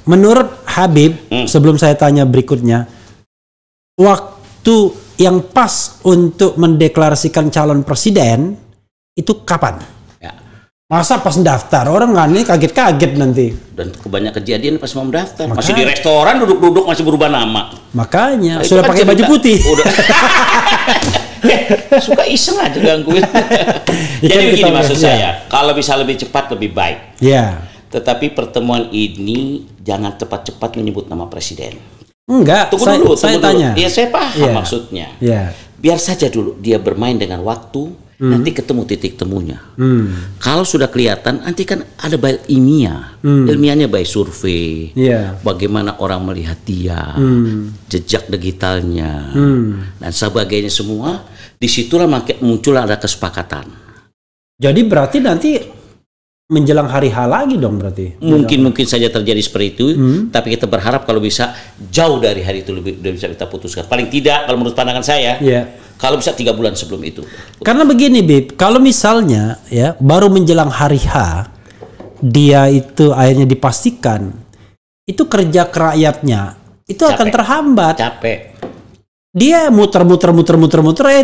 Menurut Habib, sebelum saya tanya berikutnya, waktu yang pas untuk mendeklarasikan calon presiden itu kapan? Masa pas daftar, orang nggak nih kaget-kaget nanti. Dan kebanyakan kejadian pas mau mendaftar. Masih di restoran duduk-duduk masih berubah nama. Makanya sudah pakai baju putih. Suka iseng aja gangguin. Jadi begini maksud saya, kalau bisa lebih cepat lebih baik. Tetapi pertemuan ini jangan cepat-cepat menyebut nama presiden. Enggak, tunggu dulu. Tanya. Ya saya paham maksudnya. Biar saja dulu dia bermain dengan waktu. Nanti ketemu titik temunya. Kalau sudah kelihatan, nanti kan ada baik ilmiah. Ilmiahnya baik survei, bagaimana orang melihat dia, jejak digitalnya, dan sebagainya semua. Disitulah muncul ada kesepakatan. Jadi berarti nanti menjelang hari H lagi dong berarti? Mungkin saja terjadi seperti itu, tapi kita berharap kalau bisa jauh dari hari itu lebih bisa kita putuskan. Paling tidak kalau menurut pandangan saya. Kalau bisa 3 bulan sebelum itu. Karena begini, Bib, kalau misalnya baru menjelang hari H dia itu akhirnya dipastikan, itu kerja kerakyatnya itu akan terhambat. Capek. Dia muter-muter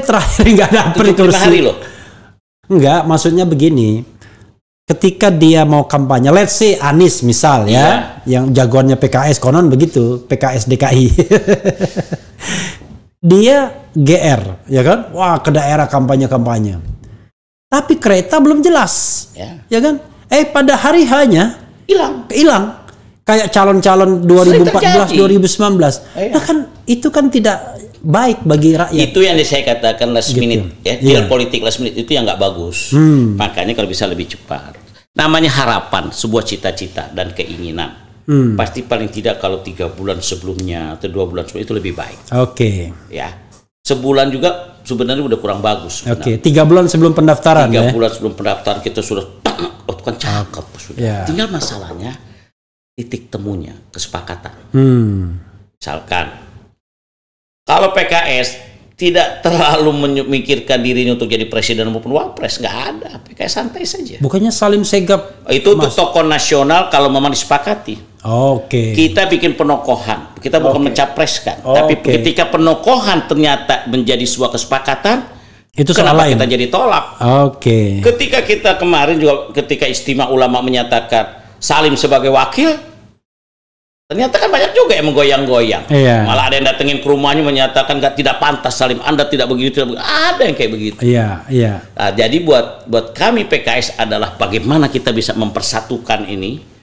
terakhir nggak dapet kursi. Hari loh. Enggak, maksudnya begini. Ketika dia mau kampanye, let's say Anies misal yang jagoannya PKS konon begitu, PKS DKI. Dia GR, ya kan? Wah, ke daerah kampanye. Tapi kereta belum jelas, ya kan? Pada hari H-nya hilang. Kayak calon-calon 2014, 2019. Nah kan itu kan tidak baik bagi rakyat. Itu yang saya katakan last minute, deal politik last minute itu yang nggak bagus. Makanya kalau bisa lebih cepat. Namanya harapan, sebuah cita-cita dan keinginan. Pasti paling tidak kalau 3 bulan sebelumnya atau 2 bulan sebelumnya itu lebih baik. Ya, sebulan juga sebenarnya udah kurang bagus. 3 bulan sebelum pendaftaran. 3 bulan sebelum pendaftaran kita sudah, kan cakep sudah. Tinggal masalahnya titik temunya, kesepakatan. Misalkan, kalau PKS tidak terlalu memikirkan dirinya untuk jadi presiden maupun wapres, nggak ada. PKS santai saja. Bukannya Salim Segap itu untuk tokoh nasional kalau memang disepakati. Kita bikin penokohan, kita bukan mencapreskan, tapi ketika penokohan ternyata menjadi sebuah kesepakatan, itu kenapa lain. Kita jadi tolak? Ketika kita kemarin juga ketika Istimewa Ulama menyatakan Salim sebagai wakil, ternyata kan banyak juga yang menggoyang-goyang. Malah ada yang datengin ke rumahnya menyatakan tidak pantas Salim, Anda tidak begini, tidak begini. Ada yang kayak begitu. Nah, jadi buat kami PKS adalah bagaimana kita bisa mempersatukan ini.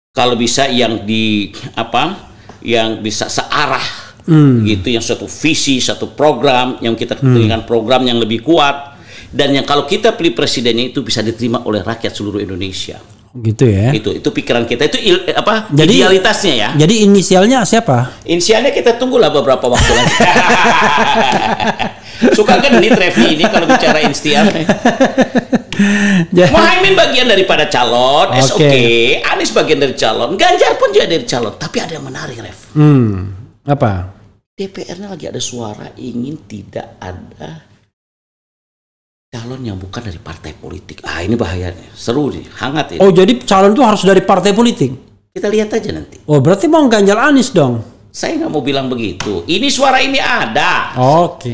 Kalau bisa yang yang bisa searah gitu, yang satu visi, satu program, yang kita dengan program yang lebih kuat, dan yang kalau kita pilih presidennya itu bisa diterima oleh rakyat seluruh Indonesia. Gitu ya. Itu pikiran kita, itu jadi, idealitasnya ya. Jadi inisialnya siapa? Inisialnya kita tunggulah beberapa waktu lagi. Suka genit Refli ini kalau bicara inisial. Muhaimin bagian daripada calon, Anies bagian dari calon, Ganjar pun juga dari calon. Tapi ada yang menarik, Ref. Apa? DPR-nya lagi ada suara ingin tidak ada calon yang bukan dari partai politik. Ini bahayanya. Seru nih, hangat ini. Jadi calon itu harus dari partai politik? Kita lihat aja nanti. Berarti mau Ganjar Anies dong? Saya nggak mau bilang begitu. Ini suara ini ada.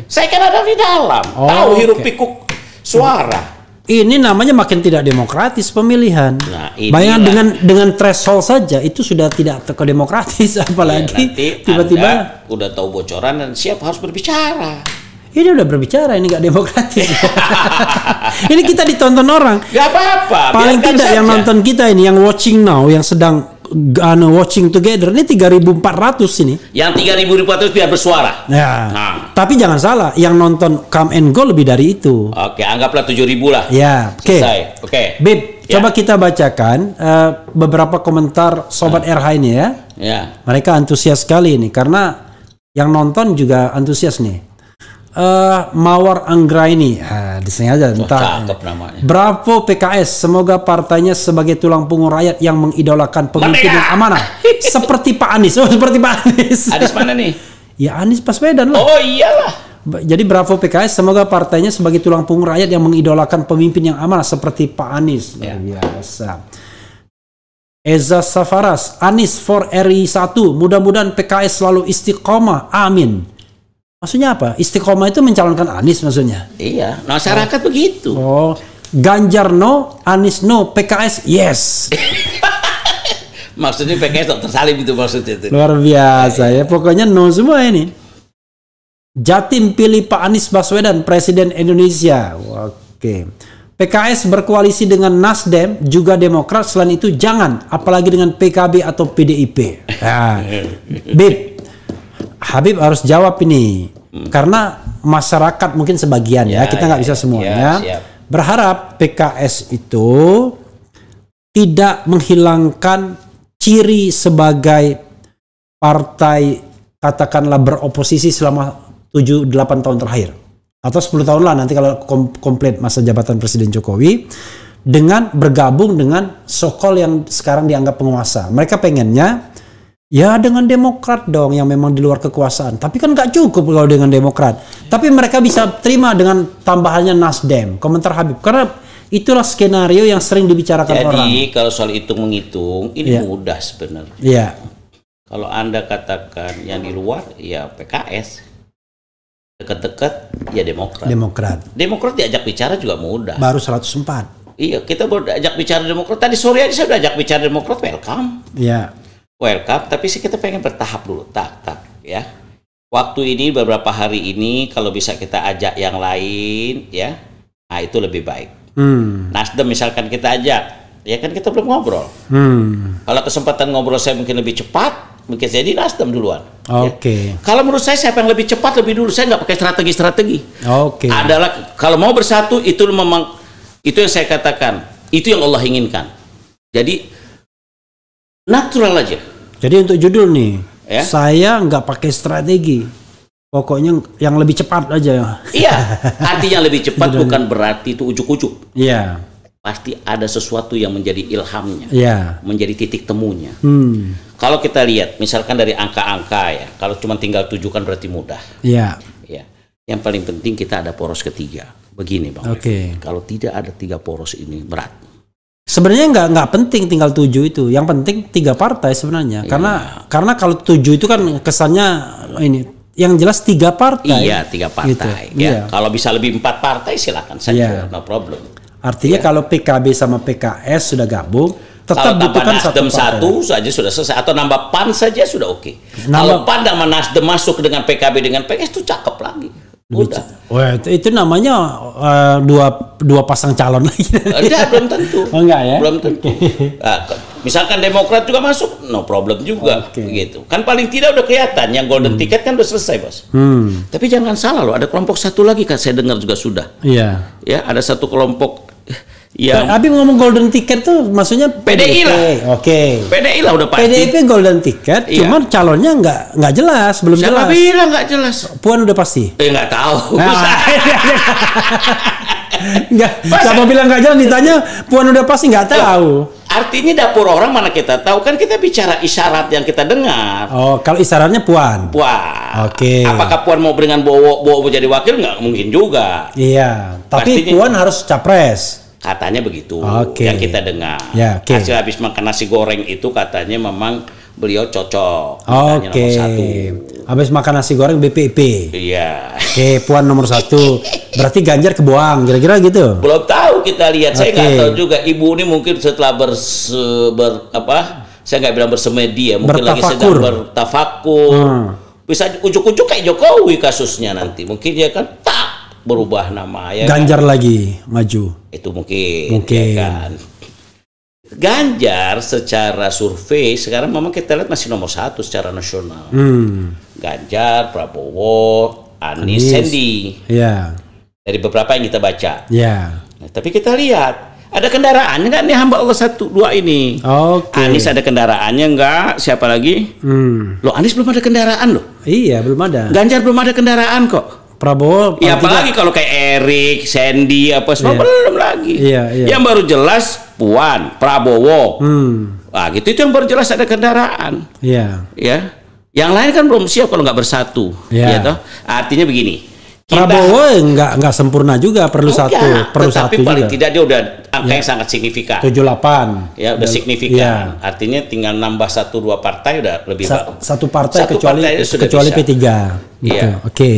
Saya kan ada di dalam. Tahu hiruk pikuk suara. Ini namanya makin tidak demokratis pemilihan. Bayangkan dengan threshold saja itu sudah tidak demokratis, apalagi tiba-tiba udah tahu bocoran dan siap harus berbicara. Ini udah berbicara, ini nggak demokratis. Ini kita ditonton orang. Gak apa-apa. Paling tidak yang nonton kita ini, yang watching now, yang sedang watching together ini 3.400 ini. Yang 3.400 biar bersuara. Ya. Nah. Tapi jangan salah, yang nonton come and go lebih dari itu. Oke, anggaplah 7.000 lah. Ya. Oke. Oke. Bib, coba kita bacakan beberapa komentar sobat RH ini ya. Ya. Mereka antusias sekali ini karena yang nonton juga antusias nih. Mawar Anggraini, disengaja entah. Bravo PKS, semoga partainya sebagai tulang punggung rakyat yang mengidolakan pemimpin yang amanah, seperti Pak Anies. Oh, seperti Pak Anies. Anies mana nih? Ya Anies Baswedan lah. Oh iyalah. Jadi bravo PKS, semoga partainya sebagai tulang punggung rakyat yang mengidolakan pemimpin yang amanah seperti Pak Anies. Luar biasa. Eza Safaras, Anies for RI 1, mudah-mudahan PKS selalu istiqomah, amin. Maksudnya apa? Istiqomah itu mencalonkan Anies maksudnya? Iya, masyarakat begitu. Oh, Ganjar no, Anies no, PKS yes. Maksudnya PKS Dr. Salim itu maksudnya itu. Luar biasa ya, pokoknya no semua ini. Jatim pilih Pak Anies Baswedan, Presiden Indonesia. Oke. PKS berkoalisi dengan Nasdem, juga Demokrat, selain itu jangan, apalagi dengan PKB atau PDIP. Nah, Bib, Habib harus jawab ini karena masyarakat mungkin sebagian ya kita nggak bisa semuanya berharap PKS itu tidak menghilangkan ciri sebagai partai katakanlah beroposisi selama 7-8 tahun terakhir atau 10 tahun lah nanti kalau komplit masa jabatan Presiden Jokowi dengan bergabung dengan so-called yang sekarang dianggap penguasa. Mereka pengennya ya dengan Demokrat dong yang memang di luar kekuasaan. Tapi kan nggak cukup kalau dengan Demokrat. Tapi mereka bisa terima dengan tambahannya Nasdem. Komentar Habib. Karena itulah skenario yang sering dibicarakan orang. Jadi kalau soal hitung-menghitung ini mudah sebenarnya. Iya. Kalau Anda katakan yang di luar ya PKS. Dekat-dekat ya Demokrat. Demokrat diajak bicara juga mudah. Baru 104. Iya, kita baru diajak bicara Demokrat. Tadi sore aja saya udah ajak bicara Demokrat, welcome. Iya. Welcome, tapi sih kita pengen bertahap dulu, tak ya. Waktu ini beberapa hari ini kalau bisa kita ajak yang lain ya, nah itu lebih baik. Nasdem misalkan kita ajak, ya kan kita belum ngobrol. Kalau kesempatan ngobrol saya mungkin lebih cepat, mungkin jadi Nasdem duluan. Oke. Ya. Kalau menurut saya siapa yang lebih cepat lebih dulu, saya nggak pakai strategi. Oke. Adalah kalau mau bersatu itu memang itu yang saya katakan, itu yang Allah inginkan. Jadi natural aja. Jadi untuk judul nih, saya nggak pakai strategi. Pokoknya yang lebih cepat aja. Iya, artinya lebih cepat bukan berarti itu ujuk-ujuk. Iya. Pasti ada sesuatu yang menjadi ilhamnya, menjadi titik temunya. Kalau kita lihat, misalkan dari angka-angka ya, kalau cuma tinggal 7 kan berarti mudah. Iya. Ya. Yang paling penting kita ada poros ketiga. Begini Bang. Oke. Kalau tidak ada 3 poros ini berat. Sebenarnya nggak penting tinggal 7 itu, yang penting 3 partai sebenarnya. Karena kalau 7 itu kan kesannya ini, yang jelas 3 partai. Iya 3 partai. Gitu. Ya. Kalau bisa lebih 4 partai silakan saja, no problem. Artinya kalau PKB sama PKS sudah gabung, tetap butuhkan Nasdem satu saja sudah selesai, atau nambah PAN saja sudah oke. Kalau PAN sama Nasdem masuk dengan PKB dengan PKS itu cakep lagi. Udah. Wah, itu namanya dua pasang calon lagi. Enggak, belum tentu. Oh, enggak ya? Belum tentu. Nah, misalkan Demokrat juga masuk, no problem juga, gitu. Kan paling tidak udah kelihatan yang golden ticket kan udah selesai, Bos. Tapi jangan salah loh, ada kelompok satu lagi kan saya dengar juga sudah. Iya. Ya, ada satu kelompok yang Habib ngomong golden ticket tuh maksudnya PDI lah. Oke. PDI lah udah pasti. PDIP golden ticket, cuman calonnya nggak jelas, belum jelas. Siapa bilang nggak jelas? Puan udah pasti. Nggak tahu. Nggak. Siapa bilang nggak jelas? Ditanya Puan udah pasti nggak tahu. Artinya dapur orang mana kita tahu, kan kita bicara isyarat yang kita dengar. Oh, kalau isyaratnya Puan. Puan. Oke. Apakah Puan mau dengan Bowo jadi wakil? Nggak mungkin juga. Iya. Tapi pastinya Puan harus capres. Katanya begitu, yang kita dengar. Ya, hasil habis makan nasi goreng itu katanya memang beliau cocok. Oke. Habis makan nasi goreng BPIP. Iya. Oke, Puan nomor 1. Berarti Ganjar kebuang, kira-kira gitu. Belum tahu, kita lihat. Saya nggak tahu juga. Ibu ini mungkin setelah saya nggak bilang bersemedi ya, mungkin lagi sedang bertafakur. Bisa ujuk-ujuk kayak Jokowi kasusnya nanti. Mungkin dia kan berubah nama ya. Ganjar kan? Lagi maju. Itu mungkin. Ya kan. Ganjar secara survei sekarang memang kita lihat masih nomor 1 secara nasional. Ganjar, Prabowo, Anies, Sandi. Ya. Dari beberapa yang kita baca. Ya. Nah, tapi kita lihat ada kendaraannya nggak nih hamba Allah 1, 2 ini? Anies ada kendaraannya nggak? Siapa lagi? Loh, Anies belum ada kendaraan loh. Iya, belum ada. Ganjar belum ada kendaraan kok. Prabowo. Ya apalagi kalau kayak Erik, Sandy, apa semua belum lagi. Yang baru jelas Puan, Prabowo. Nah, gitu itu yang baru jelas ada kendaraan. Ya. Yang lain kan belum siap kalau nggak bersatu. Ya toh? Artinya begini. Prabowo nggak sempurna juga, perlu satu tetapi paling juga. tidak dia udah angka yang sangat signifikan. 78. Ya udah signifikan. Artinya tinggal nambah 1-2 partai udah lebih bagus. Satu partai kecuali P3. Gitu. Oke.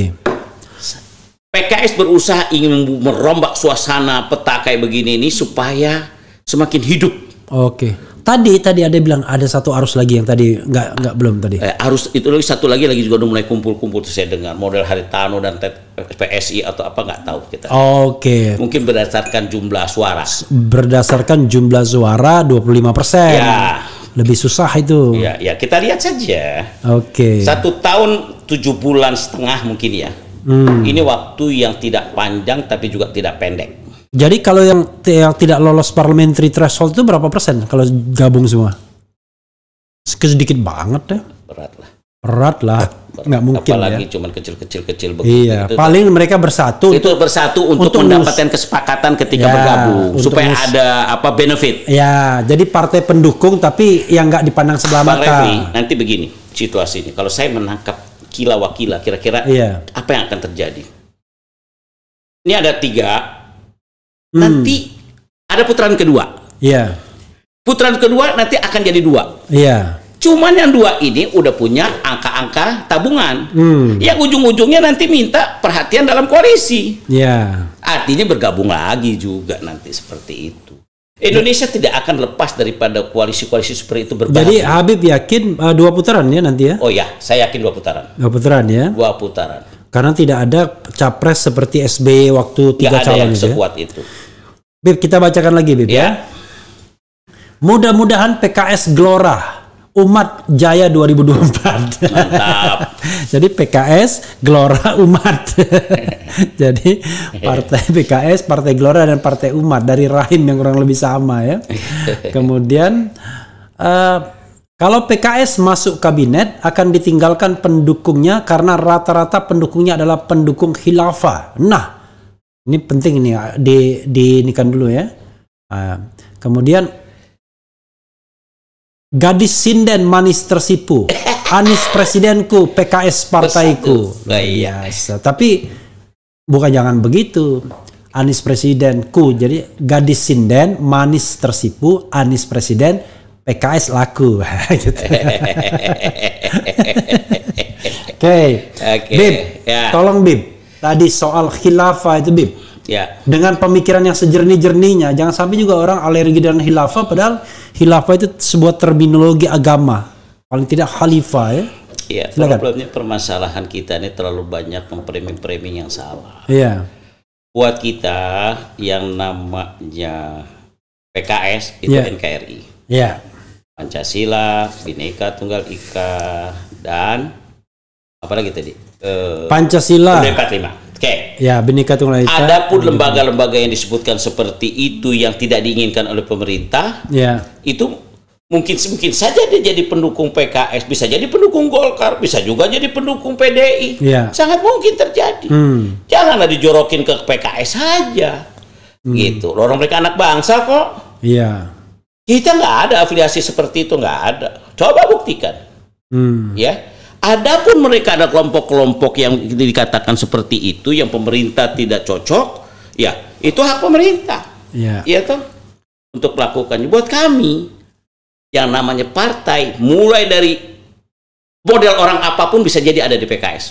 PKS berusaha ingin merombak suasana peta kayak begini ini supaya semakin hidup. Oke. Tadi ada bilang ada satu arus lagi yang tadi nggak belum tadi. Arus itu lagi satu lagi juga udah mulai kumpul-kumpul tuh saya dengar model Haritano dan PSI atau apa nggak tahu kita. Oke. Mungkin berdasarkan jumlah suara. Berdasarkan jumlah suara 25%. Ya. Lebih susah itu. Ya kita lihat saja. Oke. 1 tahun 7 bulan setengah mungkin ya. Ini waktu yang tidak panjang tapi juga tidak pendek. Jadi kalau yang tidak lolos parliamentary threshold itu berapa persen kalau gabung semua? Sedikit banget deh. Berat lah. Nggak mungkin. Apalagi cuman kecil-kecil begitu. Iya. Paling mereka bersatu. Itu bersatu untuk mendapatkan kesepakatan ketika bergabung supaya ada benefit. Ya, jadi partai pendukung tapi yang nggak dipandang sebelah mata. Bang Refli, nanti begini situasi ini. Kalau saya menangkap kila-wakila, kira-kira apa yang akan terjadi? Ini ada 3. Nanti ada putaran kedua. Iya. Putaran kedua nanti akan jadi 2. Iya. Cuman yang 2 ini udah punya angka-angka tabungan. Yang ujung-ujungnya nanti minta perhatian dalam koalisi. Iya. Artinya bergabung lagi juga nanti seperti itu. Indonesia tidak akan lepas daripada koalisi-koalisi seperti itu berbahagia. Jadi Habib yakin 2 putaran ya nanti ya? Oh ya, saya yakin 2 putaran. 2 putaran ya? 2 putaran. Karena tidak ada capres seperti SBY waktu 3 calon. Tidak ada yang sekuat itu. Bib, kita bacakan lagi Bib ya. Mudah-mudahan PKS Gelora Umat Jaya 2024. Mantap. Jadi PKS Gelora Umat. Jadi partai PKS, partai Gelora dan partai Umat dari rahim yang kurang lebih sama ya. Kemudian kalau PKS masuk kabinet akan ditinggalkan pendukungnya karena rata-rata pendukungnya adalah pendukung khilafah. Nah, ini penting ini diinikan dulu ya. Kemudian gadis sinden manis tersipu. Anies presidenku, PKS partaiku. Biasa. Tapi bukan jangan begitu. Anies presidenku. Jadi gadis sinden manis tersipu. Anies presiden, PKS laku. Gitu. Oke. Bib, tolong Bib. Tadi soal khilafah itu Bib. Ya. Dengan pemikiran yang sejernih-jernihnya, jangan sampai juga orang alergi dengan khilafah, padahal khilafah itu sebuah terminologi agama, paling tidak khalifah ya. Iya, problemnya permasalahan kita ini terlalu banyak mempremi-premi yang salah. Iya. Buat kita yang namanya PKS itu NKRI. Iya. Pancasila, Bhinneka Tunggal Ika, dan apa lagi tadi? Pancasila. UUD 45. Oke. Ya, Bhinneka Tunggal Ika. Adapun lembaga-lembaga yang disebutkan seperti itu yang tidak diinginkan oleh pemerintah, itu mungkin saja dia jadi pendukung PKS, bisa jadi pendukung Golkar, bisa juga jadi pendukung PDI. Sangat mungkin terjadi. Janganlah dijorokin ke PKS saja. Gitu. Orang mereka anak bangsa kok. Iya. Kita nggak ada afiliasi seperti itu, nggak ada. Coba buktikan. Ya. Adapun mereka ada kelompok-kelompok yang dikatakan seperti itu, yang pemerintah tidak cocok, ya itu hak pemerintah, ya toh, untuk melakukannya. Buat kami, yang namanya partai, mulai dari model orang apapun bisa jadi ada di PKS.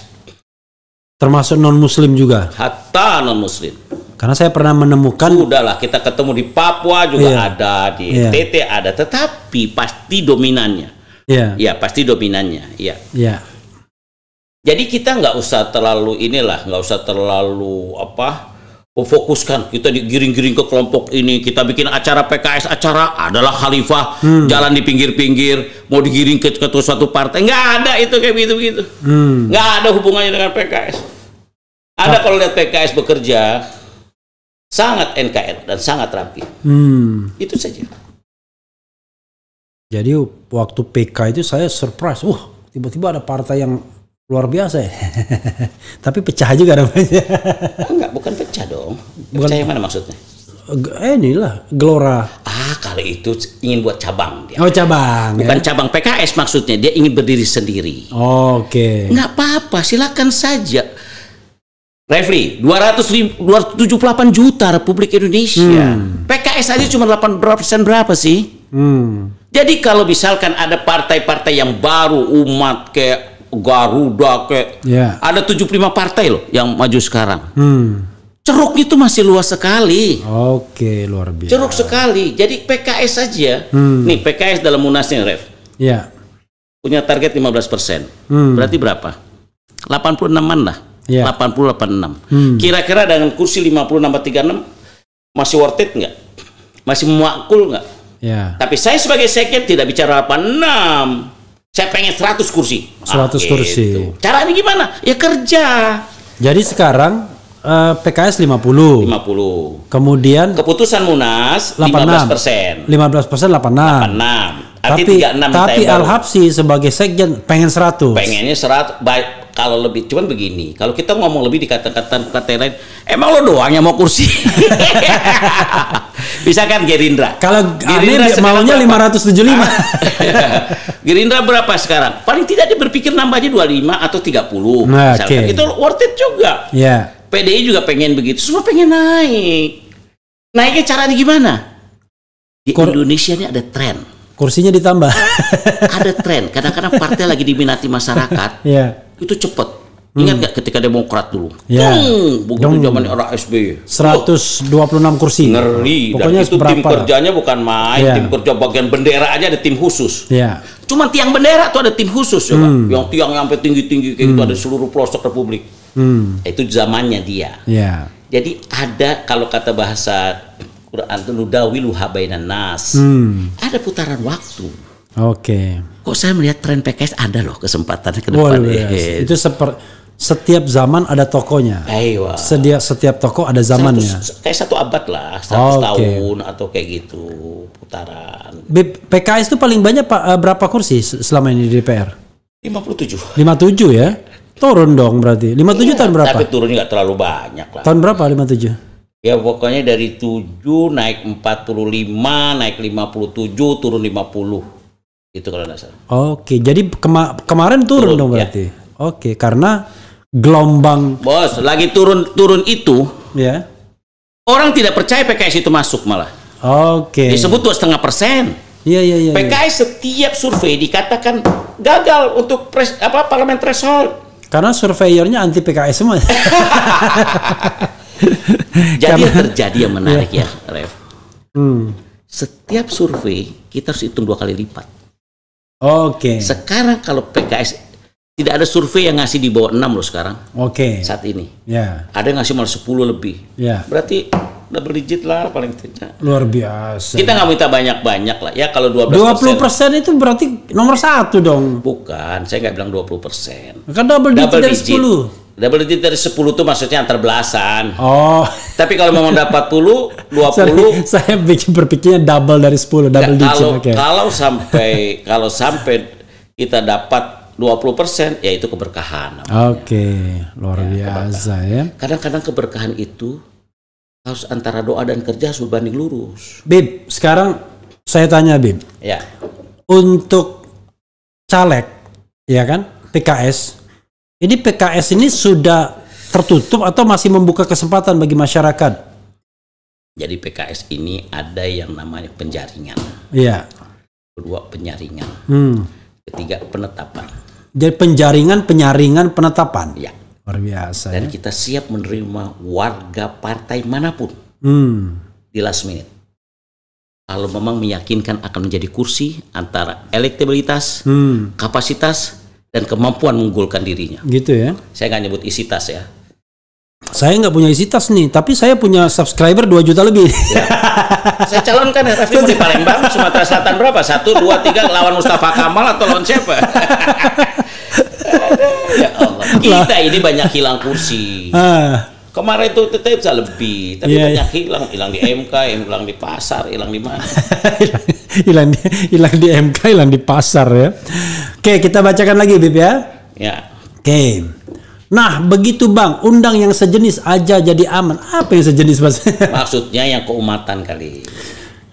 Termasuk non-Muslim juga? Hatta non-Muslim. Karena saya pernah menemukan. Udahlah, kita ketemu di Papua juga ada, di NTT ada, tetapi pasti dominannya. Ya, pasti dominannya. Ya. Jadi kita nggak usah terlalu Fokuskan, kita digiring-giring ke kelompok ini, kita bikin acara PKS, acara adalah khalifah, jalan di pinggir-pinggir, mau digiring ke suatu partai, nggak ada itu kayak gitu-gitu, nggak ada hubungannya dengan PKS. Ada kalau lihat PKS bekerja, sangat NKR dan sangat rapi, itu saja. Jadi waktu PK itu saya surprise, tiba-tiba ada partai yang luar biasa ya. Tapi pecah juga namanya. Enggak, bukan pecah dong. Pecah yang mana maksudnya? Inilah Gelora. Kalau itu ingin buat cabang dia. Oh, cabang. Bukan cabang PKS maksudnya, dia ingin berdiri sendiri. Oke. Enggak apa-apa, silakan saja. Refli, 278 juta Republik Indonesia. PKS aja cuma 8% berapa sih? Jadi kalau misalkan ada partai-partai yang baru, umat kayak Garuda kayak ada 75 partai loh yang maju sekarang. Ceruknya itu masih luas sekali. Oke, luar biasa. Ceruk sekali. Jadi PKS saja. Nih PKS dalam Munasnya, Ref. Ya. Punya target 15%. Berarti berapa? 86-an lah. 80-86. Kira-kira dengan kursi 50 nambah 36 masih worth it nggak? Masih makul nggak? Ya. Tapi saya sebagai sekjen tidak bicara 86. Saya pengen 100 kursi. 100 kursi. Gitu. Caranya gimana? Ya kerja. Jadi sekarang PKS 50. Kemudian keputusan Munas 15%. 15% 86. Tapi Al-Habsyi sebagai sekjen pengen 100. Pengennya 100. Baik, kalau lebih, cuman begini. Kalau kita ngomong lebih di kata-kata lain, emang lo doang yang mau kursi? Bisa kan Gerindra? Kalau Gerindra maunya 575. Gerindra berapa sekarang? Paling tidak dia berpikir nambahnya 25 atau 30. Nah, itu worth it juga. PDI juga pengen begitu. Semua pengen naik. Naiknya caranya gimana? Di Indonesia ini ada tren. Kursinya ditambah. Ada tren. Kadang-kadang partai lagi diminati masyarakat. Itu cepet. Ingat gak ketika Demokrat dulu? Begitu zaman era SBY. 126 kursi. Ngeri. Dan itu tim kerjanya bukan main. Tim kerja bagian bendera aja ada tim khusus. Cuma tiang bendera tuh ada tim khusus. Yang tiang sampai tinggi-tinggi kayak gitu ada di seluruh pelosok Republik. Itu zamannya dia. Jadi ada, kalau kata bahasa Quran itu nudawilu habainan nas. Ada putaran waktu. Kok saya melihat tren PKS ada loh kesempatannya ke depan. Itu setiap zaman ada tokonya. Setiap toko ada zamannya. Kayak 1 abad lah, 100 tahun atau kayak gitu putaran. PKS itu paling banyak berapa kursi selama ini di DPR? 57. 57 ya? Turun dong berarti. 57 tahun berapa? Tapi turunnya nggak terlalu banyak lah. Tahun berapa 57? Ya pokoknya dari 7 naik 45, naik 57, turun 50. Itu kalau nggak salah. Jadi kemarin turun dong berarti. Karena gelombang. Bos, lagi turun itu. Orang tidak percaya PKS itu masuk malah. Disebut 2,5%. PKS setiap survei dikatakan gagal untuk parlemen threshold. Karena surveyornya anti PKS semua. Jadi yang terjadi yang menarik ya, Ref. Setiap survei kita harus hitung 2 kali lipat. Sekarang kalau PKS tidak ada survei yang ngasih di bawah 6 loh sekarang. Saat ini. Ada yang ngasih malah 10 lebih. Berarti double digit lah paling tidak. Luar biasa. Kita nggak minta banyak-banyak lah. Ya kalau 12%. 20% itu berarti nomor 1 dong. Bukan, saya nggak bilang 20%. Kan double digit dari 10. Double digit dari 10 itu maksudnya antar belasan. Tapi kalau memang dapat 20. Saya berpikirnya double dari 10, double digit. Kalau sampai kita dapat 20%, ya itu keberkahan. Luar biasa ya. Kadang-kadang keberkahan itu harus antara doa dan kerja harus berbanding lurus. Bib, sekarang saya tanya Bib. Untuk caleg, ya kan, PKS. Ini PKS ini sudah tertutup atau masih membuka kesempatan bagi masyarakat? Jadi PKS ini ada yang namanya penjaringan. Kedua penyaringan. Ketiga penetapan. Jadi penyaringan, penetapan. Luar biasa. Dan kita siap menerima warga partai manapun di last minute. Kalau memang meyakinkan akan menjadi kursi antara elektabilitas, kapasitas, dan kemampuan mengunggulkan dirinya. Gitu ya. Saya nggak nyebut isi tas ya. Saya nggak punya isi tas nih, tapi saya punya subscriber 2 juta lebih. Ya. Saya calonkan ya, Rafli mau di Palembang, Sumatera Selatan berapa? 1, 2, 3 lawan Mustafa Kamal atau lawan siapa? Ya Allah, kita ini banyak hilang kursi. Kemarin itu tetap bisa lebih, tapi banyak hilang di MK, hilang di pasar, hilang di mana? hilang di MK, hilang di pasar ya. Oke, kita bacakan lagi, Bib ya. Ya. Oke. Nah, begitu Bang, undang yang sejenis aja jadi aman. Apa yang sejenis, Mas? Maksudnya yang keumatan kali.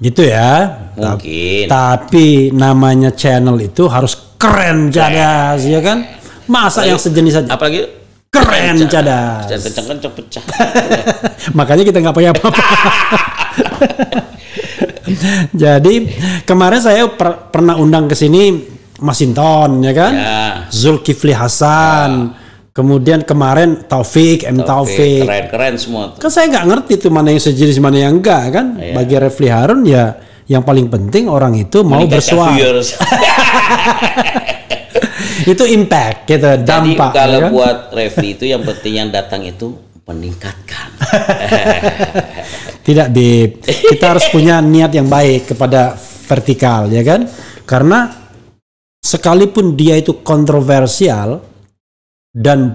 Gitu ya. Mungkin. Tapi namanya channel itu harus keren cadas, ya kan? Masa yang sejenis aja? Apalagi keren cadas. Dan kencang-kencang pecah. Makanya kita nggak pakai apa-apa. Jadi kemarin saya pernah undang ke sini Masinton, ya kan? Ya. Zulkifli Hasan. Kemudian kemarin Taufik, Taufik. Keren semua. Kan saya nggak ngerti tuh mana yang sejenis mana yang enggak kan. Iya. Bagi Rafli Harun ya yang paling penting orang itu mau bersuara. Itu impact gitu, dampak. Jadi kalau kan? Buat Rafli itu yang penting yang datang itu meningkatkan. Tidak, Bib. Kita harus punya niat yang baik kepada vertikal, ya kan? Karena sekalipun dia itu kontroversial dan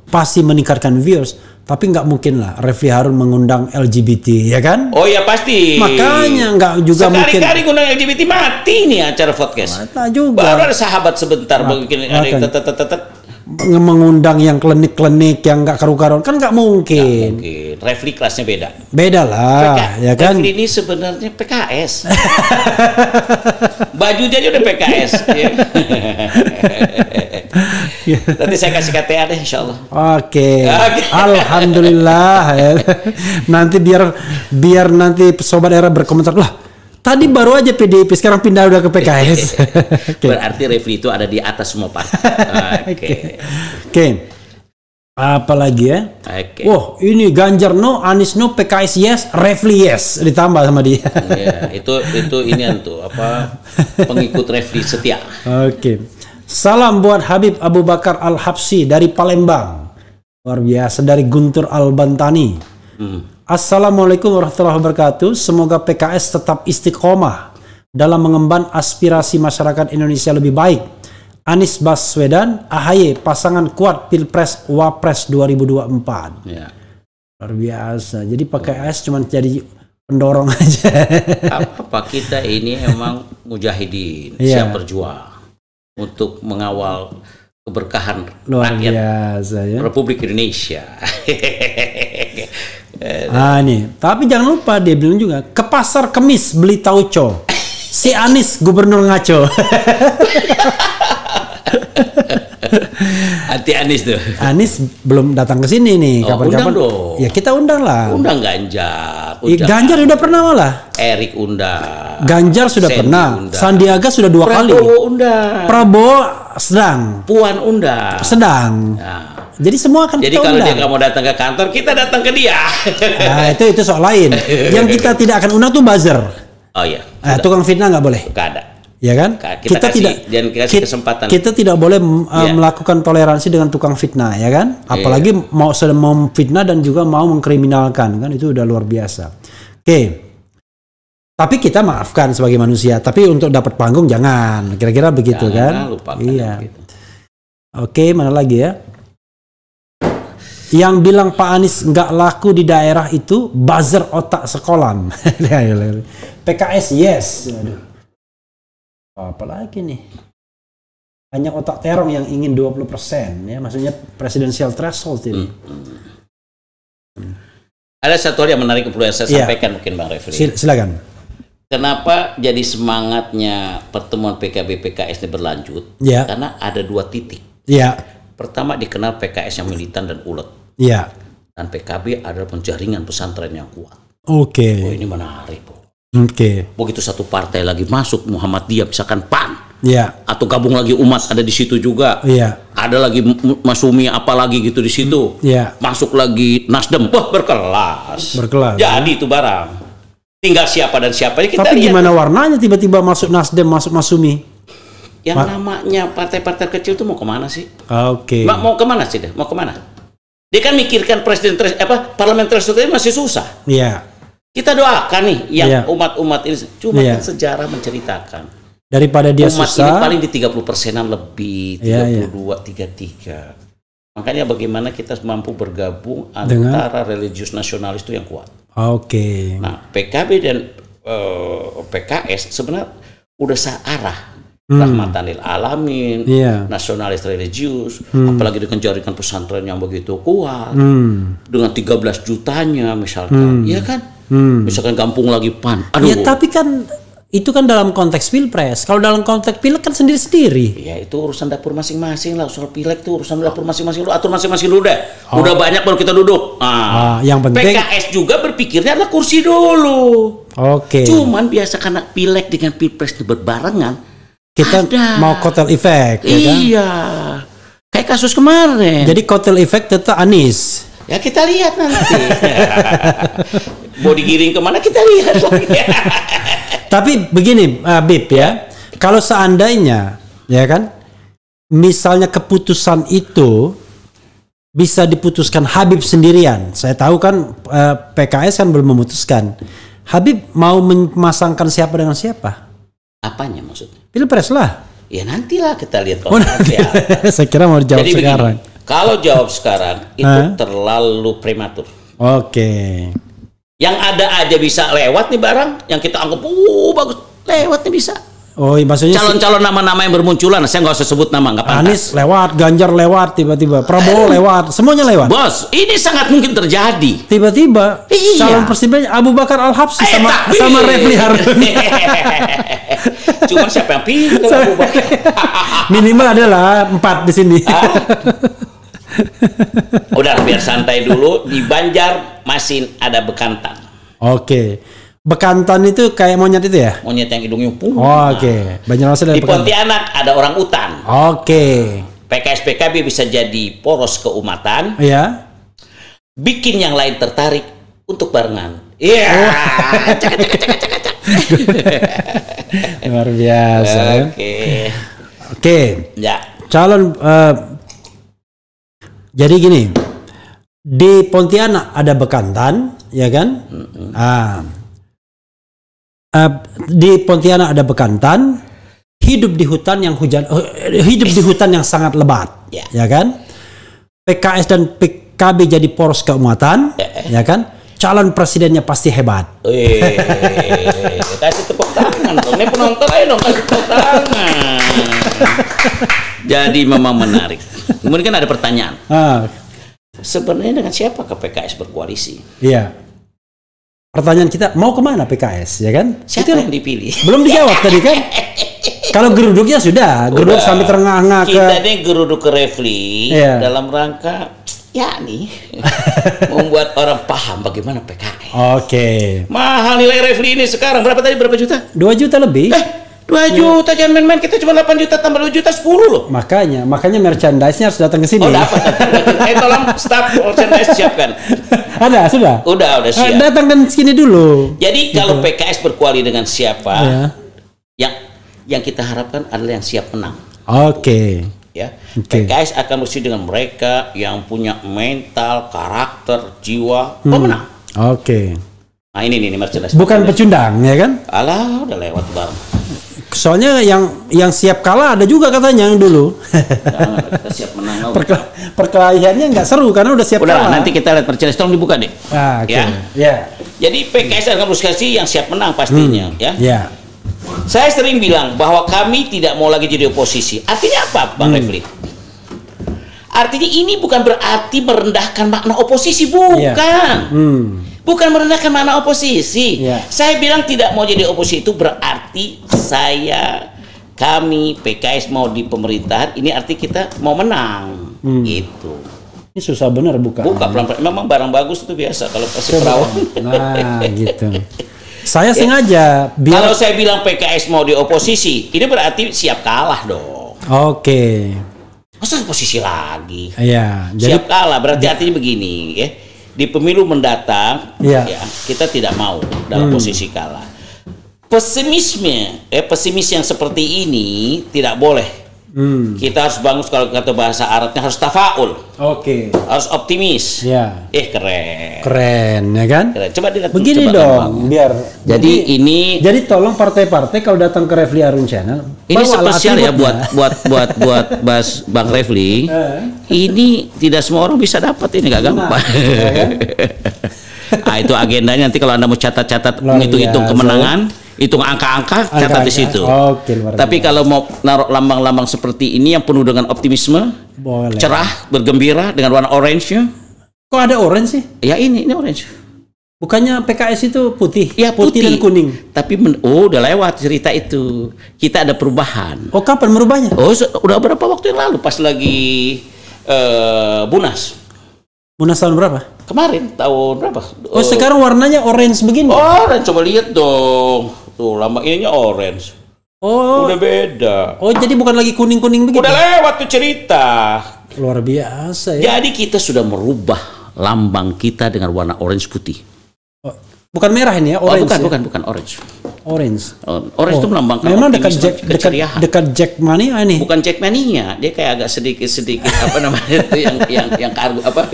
pasti meningkatkan viewers, tapi nggak mungkin lah Rafli Harun mengundang LGBT, ya kan? Oh ya pasti. Makanya nggak juga mungkin. Sekali-kali ngundang LGBT mati nih acara podcast. Mata juga. Baru ada sahabat sebentar bikin ada mengundang yang klinik-klinik yang nggak karu-karuan kan nggak mungkin. Rafli kelasnya beda. Beda lah, ya kan? Rafli ini sebenarnya PKS. Bajunya aja udah PKS. Ya. Nanti saya kasih KTA deh, insya Allah. Oke. Alhamdulillah. Nanti biar nanti sobat era berkomentar lah. Tadi baru aja PDIP, sekarang pindah udah ke PKS. Okay. Berarti Rafli itu ada di atas semua partai. Oke. Apa lagi ya? Okay. Wah, ini Ganjar no, Anies no, PKS yes, Rafli yes, ditambah sama dia. Iya, itu ini tuh apa pengikut Rafli setia. Oke. Salam buat Habib Abu Bakar Al-Habsyi dari Palembang. Luar biasa, dari Guntur Al-Bantani. Assalamualaikum warahmatullahi wabarakatuh. Semoga PKS tetap istiqomah dalam mengemban aspirasi masyarakat Indonesia lebih baik. Anies Baswedan, AHY, pasangan kuat Pilpres Wapres 2024. Ya. Luar biasa. Jadi PKS cuma jadi pendorong aja. Apa kita ini emang mujahidin, siap berjuang untuk mengawal keberkahan rakyat biasa, ya? Republik Indonesia. Nih, tapi jangan lupa dia bilang juga ke pasar Kemis beli tauco. Si Anies gubernur ngaco. Anti Anies tuh. Anies belum datang ke sini nih. Kapan-kapan ya kita undang lah. Undang Ganjar. Ganjar udah pernah malah. Erik undang. Ganjar sudah pernah. Undang. Sandiaga sudah 2 kali. Prabowo undang. Prabowo sedang. Puan undang. Sedang. Nah. Jadi semua akan jadi kalau dia nggak mau datang ke kantor, kita datang ke dia. Nah, itu soal lain. Yang kita tidak akan undang tuh buzzer. Oh iya. Tukang fitnah nggak boleh. Nggak ada. Ya kan? Kita kasih kesempatan. Kita tidak boleh melakukan toleransi dengan tukang fitnah, ya kan? Apalagi mau fitnah dan juga mau mengkriminalkan, kan itu udah luar biasa. Oke. Tapi kita maafkan sebagai manusia, tapi untuk dapat panggung jangan. Kira-kira begitu kan? Iya. Gitu. Oke, mana lagi ya? Yang bilang Pak Anies nggak laku di daerah itu buzzer otak sekolah. PKS yes. Apalagi nih, banyak otak terong yang ingin 20%, ya, maksudnya presidensial threshold ini. Ada satu hal yang menarik yang perlu saya sampaikan mungkin Bang Rafli. Silakan. Kenapa jadi semangatnya pertemuan PKB PKS ini berlanjut? Ya. Karena ada 2 titik. Ya. Pertama dikenal PKS yang militan dan ulet. Ya. Dan PKB adalah penjaringan pesantren yang kuat. Oke. Oh, ini menarik, Bro. Oke. Begitu satu partai lagi masuk, Muhammadiyah misalkan PAN, atau gabung lagi umat ada di situ juga, ada lagi Masumi apalagi gitu di situ, masuk lagi Nasdem, wah berkelas. Jadi itu barang. Tinggal siapa dan siapa kita. Tapi gimana warnanya tiba-tiba masuk Nasdem, masuk Masumi? Yang namanya partai-partai kecil tuh mau kemana sih? Oke. Mau kemana sih deh? Mau kemana? Dia kan mikirkan parliamentary threshold masih susah. Iya. Kita doakan nih yang umat-umat ini. Cuma kan sejarah menceritakan. Daripada dia umat susah. Umat ini paling di 30%-an lebih, 32, 33. Makanya bagaimana kita mampu bergabung antara religius nasionalis itu yang kuat. Oke. Nah, PKB dan PKS sebenarnya udah searah. Rahmatan lil alamin, nasionalis religius, apalagi dengan jaringan pesantren yang begitu kuat, dengan 13 jutanya misalkan, iya kan? Misalkan kampung lagi PAN. Aduh. Ya tapi kan itu kan dalam konteks pilpres. Kalau dalam konteks pileg kan sendiri-sendiri. Ya itu urusan dapur masing-masing lah. Soal pileg itu urusan dapur masing-masing. Lu atur masing-masing dulu deh. Udah banyak baru kita duduk. Yang penting PKS juga berpikirnya adalah kursi dulu. Oke. Cuman biasa karena pileg dengan pilpres itu berbarengan. Kita mau kotel efek. Iya. Kayak kasus kemarin. Jadi kotel efek tetap Anies. Ya kita lihat nanti. Mau digiring kemana kita lihat lagi. Tapi begini, Bib ya, kalau seandainya, ya kan, misalnya keputusan itu bisa diputuskan Habib sendirian. Saya tahu kan PKS kan belum memutuskan. Habib mau memasangkan siapa dengan siapa? Apanya maksudnya? Pilpres lah. Ya nantilah kita lihat. Saya kira mau dijawab sekarang. Kalau jawab sekarang itu terlalu prematur. Oke. Yang ada aja bisa lewat nih barang yang kita anggap bagus, lewat nih bisa. Oh, maksudnya calon-calon nama-nama yang bermunculan, saya nggak usah sebut nama, nggak pantas. Anies lewat, Ganjar lewat, tiba-tiba Prabowo lewat, semuanya lewat. Bos, ini sangat mungkin terjadi. Tiba-tiba calon presiden Abu Bakar Al-Habsyi sama Refli Harun. Cuma siapa yang pilih Abu Bakar? Minimal adalah 4 di sini. Udah biar santai dulu. Di Banjarmasin ada bekantan. Oke. Bekantan itu kayak monyet itu ya? Monyet yang hidungnya pun. Oke. Banjarmasin ada di Pontianak ada orang utan. Oke. PKS PKB bisa jadi poros keumatan. Iya. Bikin yang lain tertarik untuk barengan. Iya. Luar biasa. Oke. Ya. Calon jadi gini, di Pontianak ada bekantan, ya kan? Di Pontianak ada bekantan, hidup di hutan yang sangat lebat, ya kan? PKS dan PKB jadi poros keumatan, ya kan? Calon presidennya pasti hebat. Kasih tepuk tangan dong. Ini penonton aja dong, kasih tepuk tangan. Jadi memang menarik. Kemudian kan ada pertanyaan. Sebenarnya dengan siapa ke PKS berkoalisi? Iya. Pertanyaan kita, mau kemana PKS, ya kan? Siapa yang dipilih? Belum dijawab tadi kan? Kalau geruduknya sudah, geruduk sampai terengah-engah ke... Kita ini geruduk ke Refli dalam rangka, membuat orang paham bagaimana PKS. Oke. Mahal nilai Refli ini sekarang, berapa juta? 2 juta lebih. 2 juta, jangan main-main, kita cuma 8 juta tambah 2 juta, 10 loh. Makanya merchandise-nya harus datang ke sini. Oh dapat. Tolong staf merchandise siapkan. Ada, sudah? Udah siap. Datang ke sini dulu. Jadi kalau PKS berkoalisi dengan siapa, yang kita harapkan adalah yang siap menang. Oke. Ya, PKS akan bersih dengan mereka yang punya mental, karakter, jiwa pemenang. Oke. Nah ini merchandise. Bukan pecundang, ya kan? Alah, udah lewat bang. Soalnya yang siap kalah ada juga katanya yang dulu. Kita siap menang. Perkelahiannya nggak seru karena udah siap kalah. Nanti kita lihat merchandise, tolong dibuka deh. Ya. Jadi PKS akan bersih yang siap menang pastinya, Ya. Saya sering bilang bahwa kami tidak mau lagi jadi oposisi. Artinya apa, Bang Refli? Artinya ini bukan berarti merendahkan makna oposisi, bukan. Bukan merendahkan makna oposisi. Saya bilang tidak mau jadi oposisi itu berarti kami PKS mau di pemerintahan. Ini arti kita mau menang. Gitu. Ini susah benar buka pelan-pelan. Memang barang bagus itu biasa kalau pasti perawan. Nah, gitu. Saya sengaja kalau saya bilang PKS mau di oposisi, ini berarti siap kalah dong. Oke. Masa oposisi lagi? Iya. Siap kalah berarti artinya begini, ya. Di pemilu mendatang, kita tidak mau dalam posisi kalah. Pesimis yang seperti ini tidak boleh Kita harus bangun, kalau kata bahasa Arabnya harus tafaul. Harus optimis. Keren. Keren, ya kan? Keren. Coba dilihat begini dong, biar. Jadi tolong partai-partai kalau datang ke Refli Harun Channel. Ini spesial ya buat Bang Refli. Ini tidak semua orang bisa dapat, ini nggak gampang. Itu agendanya nanti kalau Anda mau catat-catat, hitung kemenangan, hitung angka-angka, catat di situ. Tapi kalau mau naruh lambang-lambang seperti ini yang penuh dengan optimisme, cerah, bergembira dengan warna orange-nya. Kok ada orange sih? Ya ini orange. Bukannya PKS itu putih? Ya putih dan kuning. Tapi udah lewat cerita itu. Kita ada perubahan. Kapan merubahnya? Udah berapa waktu yang lalu pas lagi Bunas. Munas tahun berapa? Kemarin, tahun berapa? Sekarang warnanya orange begini? Orange, coba lihat dong. Tuh, lambang ininya orange. Udah beda. Jadi bukan lagi kuning-kuning begitu? Udah lewat tuh cerita. Luar biasa ya. Jadi kita sudah merubah lambang kita dengan warna orange putih. Bukan merah ini ya? Orange bukan orange. Orange itu melambangkan memang dekat Jackmania ini. Bukan Jackmania, dia kayak agak sedikit apa namanya itu yang kargo apa?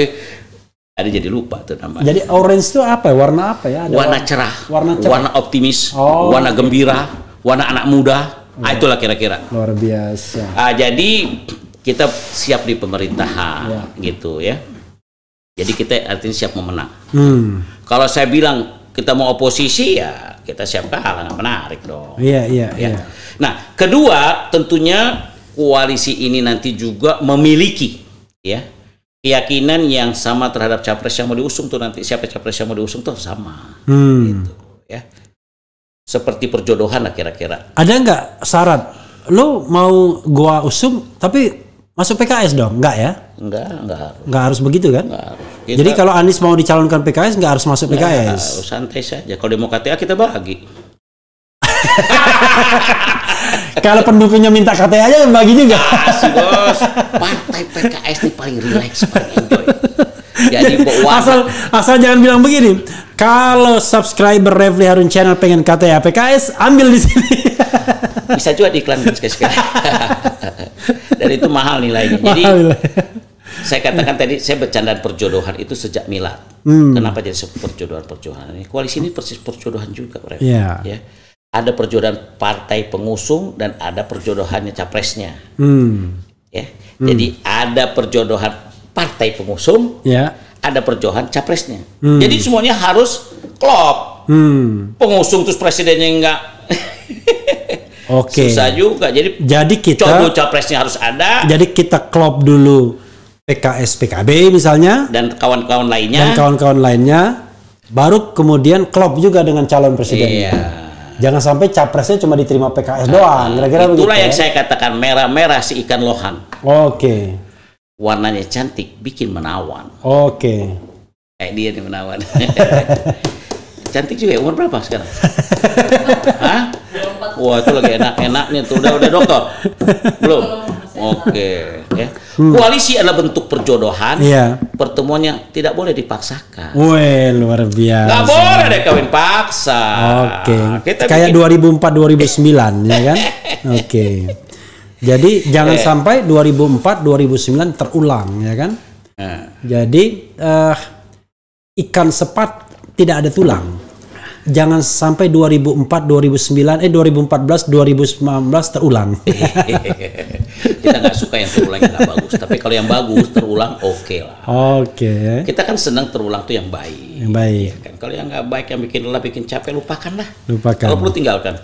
Ada jadi lupa tuh namanya. Jadi orange itu apa? Warna apa ya? Warna cerah, warna optimis, warna gembira, warna anak muda. Itulah kira-kira. Luar biasa. Jadi kita siap di pemerintahan, gitu ya. Jadi kita artinya siap memenang. Kalau saya bilang kita mau oposisi, ya kita siap kalah, nggak menarik dong. Iya. Nah, kedua tentunya koalisi ini nanti juga memiliki keyakinan yang sama terhadap capres yang mau diusung tuh nanti. Siapa capres yang mau diusung tuh sama. Gitu, ya. Seperti perjodohan lah kira-kira. Ada nggak syarat? Lo mau gua usung tapi masuk PKS dong? Enggak ya? Enggak harus begitu kan? Enggak harus. Jadi kalau Anies mau dicalonkan PKS nggak harus masuk PKS? Santai saja. Kalau dia mau KTA kita bagi. Kalau pendukungnya minta KTA aja bagi juga. Asik bos. Partai PKS ini paling relax, paling enjoy. Jadi asal jangan bilang begini. Kalau subscriber Refli Harun Channel pengen KTA PKS, ambil di sini. Bisa juga diiklankan sekali-sekali. Dan itu mahal nilainya. Jadi saya katakan tadi, saya bercandaan perjodohan itu sejak milad. Kenapa jadi perjodohan ini? Koalisi ini persis perjodohan juga, ya. Ada perjodohan partai pengusung dan ada perjodohannya capresnya. Jadi ada perjodohan partai pengusung, ada perjodohan capresnya. Jadi semuanya harus klop. Pengusung terus presidennya enggak. Susah juga. Jadi kita capresnya harus ada. Jadi kita klop dulu PKS PKB misalnya dan kawan-kawan lainnya, baru kemudian klop juga dengan calon presiden. Jangan sampai capresnya cuma diterima PKS doang. Kira-kira itulah yang saya katakan merah-merah si ikan lohan. Warnanya cantik, bikin menawan. Dia nih menawan. Cantik juga ya. Umur berapa sekarang? Hah? Wah, itu lagi enak-enaknya tuh. Udah dokter? Belum? Ya. Koalisi adalah bentuk perjodohan. Pertemuannya tidak boleh dipaksakan. Luar biasa. Nggak boleh deh kawin paksa. Kayak 2004-2009 ya kan? Jadi jangan sampai 2004-2009 terulang ya kan? Jadi ikan sepat tidak ada tulang. Jangan sampai 2014-2019 terulang. Kita nggak suka yang terulang yang nggak bagus. Tapi kalau yang bagus terulang lah. Kita kan senang terulang tuh yang baik. Ya kan? Kalau yang nggak baik, yang bikin lelah, bikin capek, lupakanlah. Kalau perlu tinggalkan.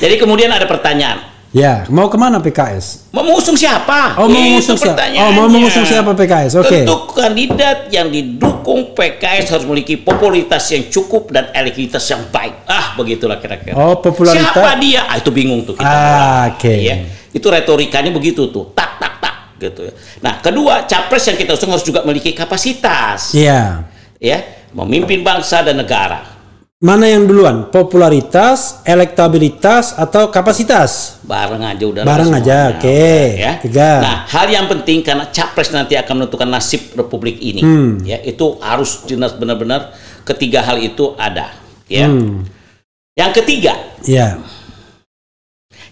Jadi kemudian ada pertanyaan. Mau kemana PKS? Mau mengusung siapa? Mau mengusung siapa PKS? Tentu kandidat yang didukung PKS harus memiliki popularitas yang cukup dan elektabilitas yang baik. Begitulah kira-kira. Popularitas. Siapa dia? Itu bingung tuh kita. Itu retorikanya begitu tuh. Tak gitu ya. Nah, kedua, capres yang kita usung harus juga memiliki kapasitas. Memimpin bangsa dan negara. Mana yang duluan? Popularitas, elektabilitas, atau kapasitas? Bareng aja udah. Bareng aja, Tiga. Nah, hal yang penting karena capres nanti akan menentukan nasib Republik ini. Itu harus jelas benar-benar ketiga hal itu ada. Yang ketiga.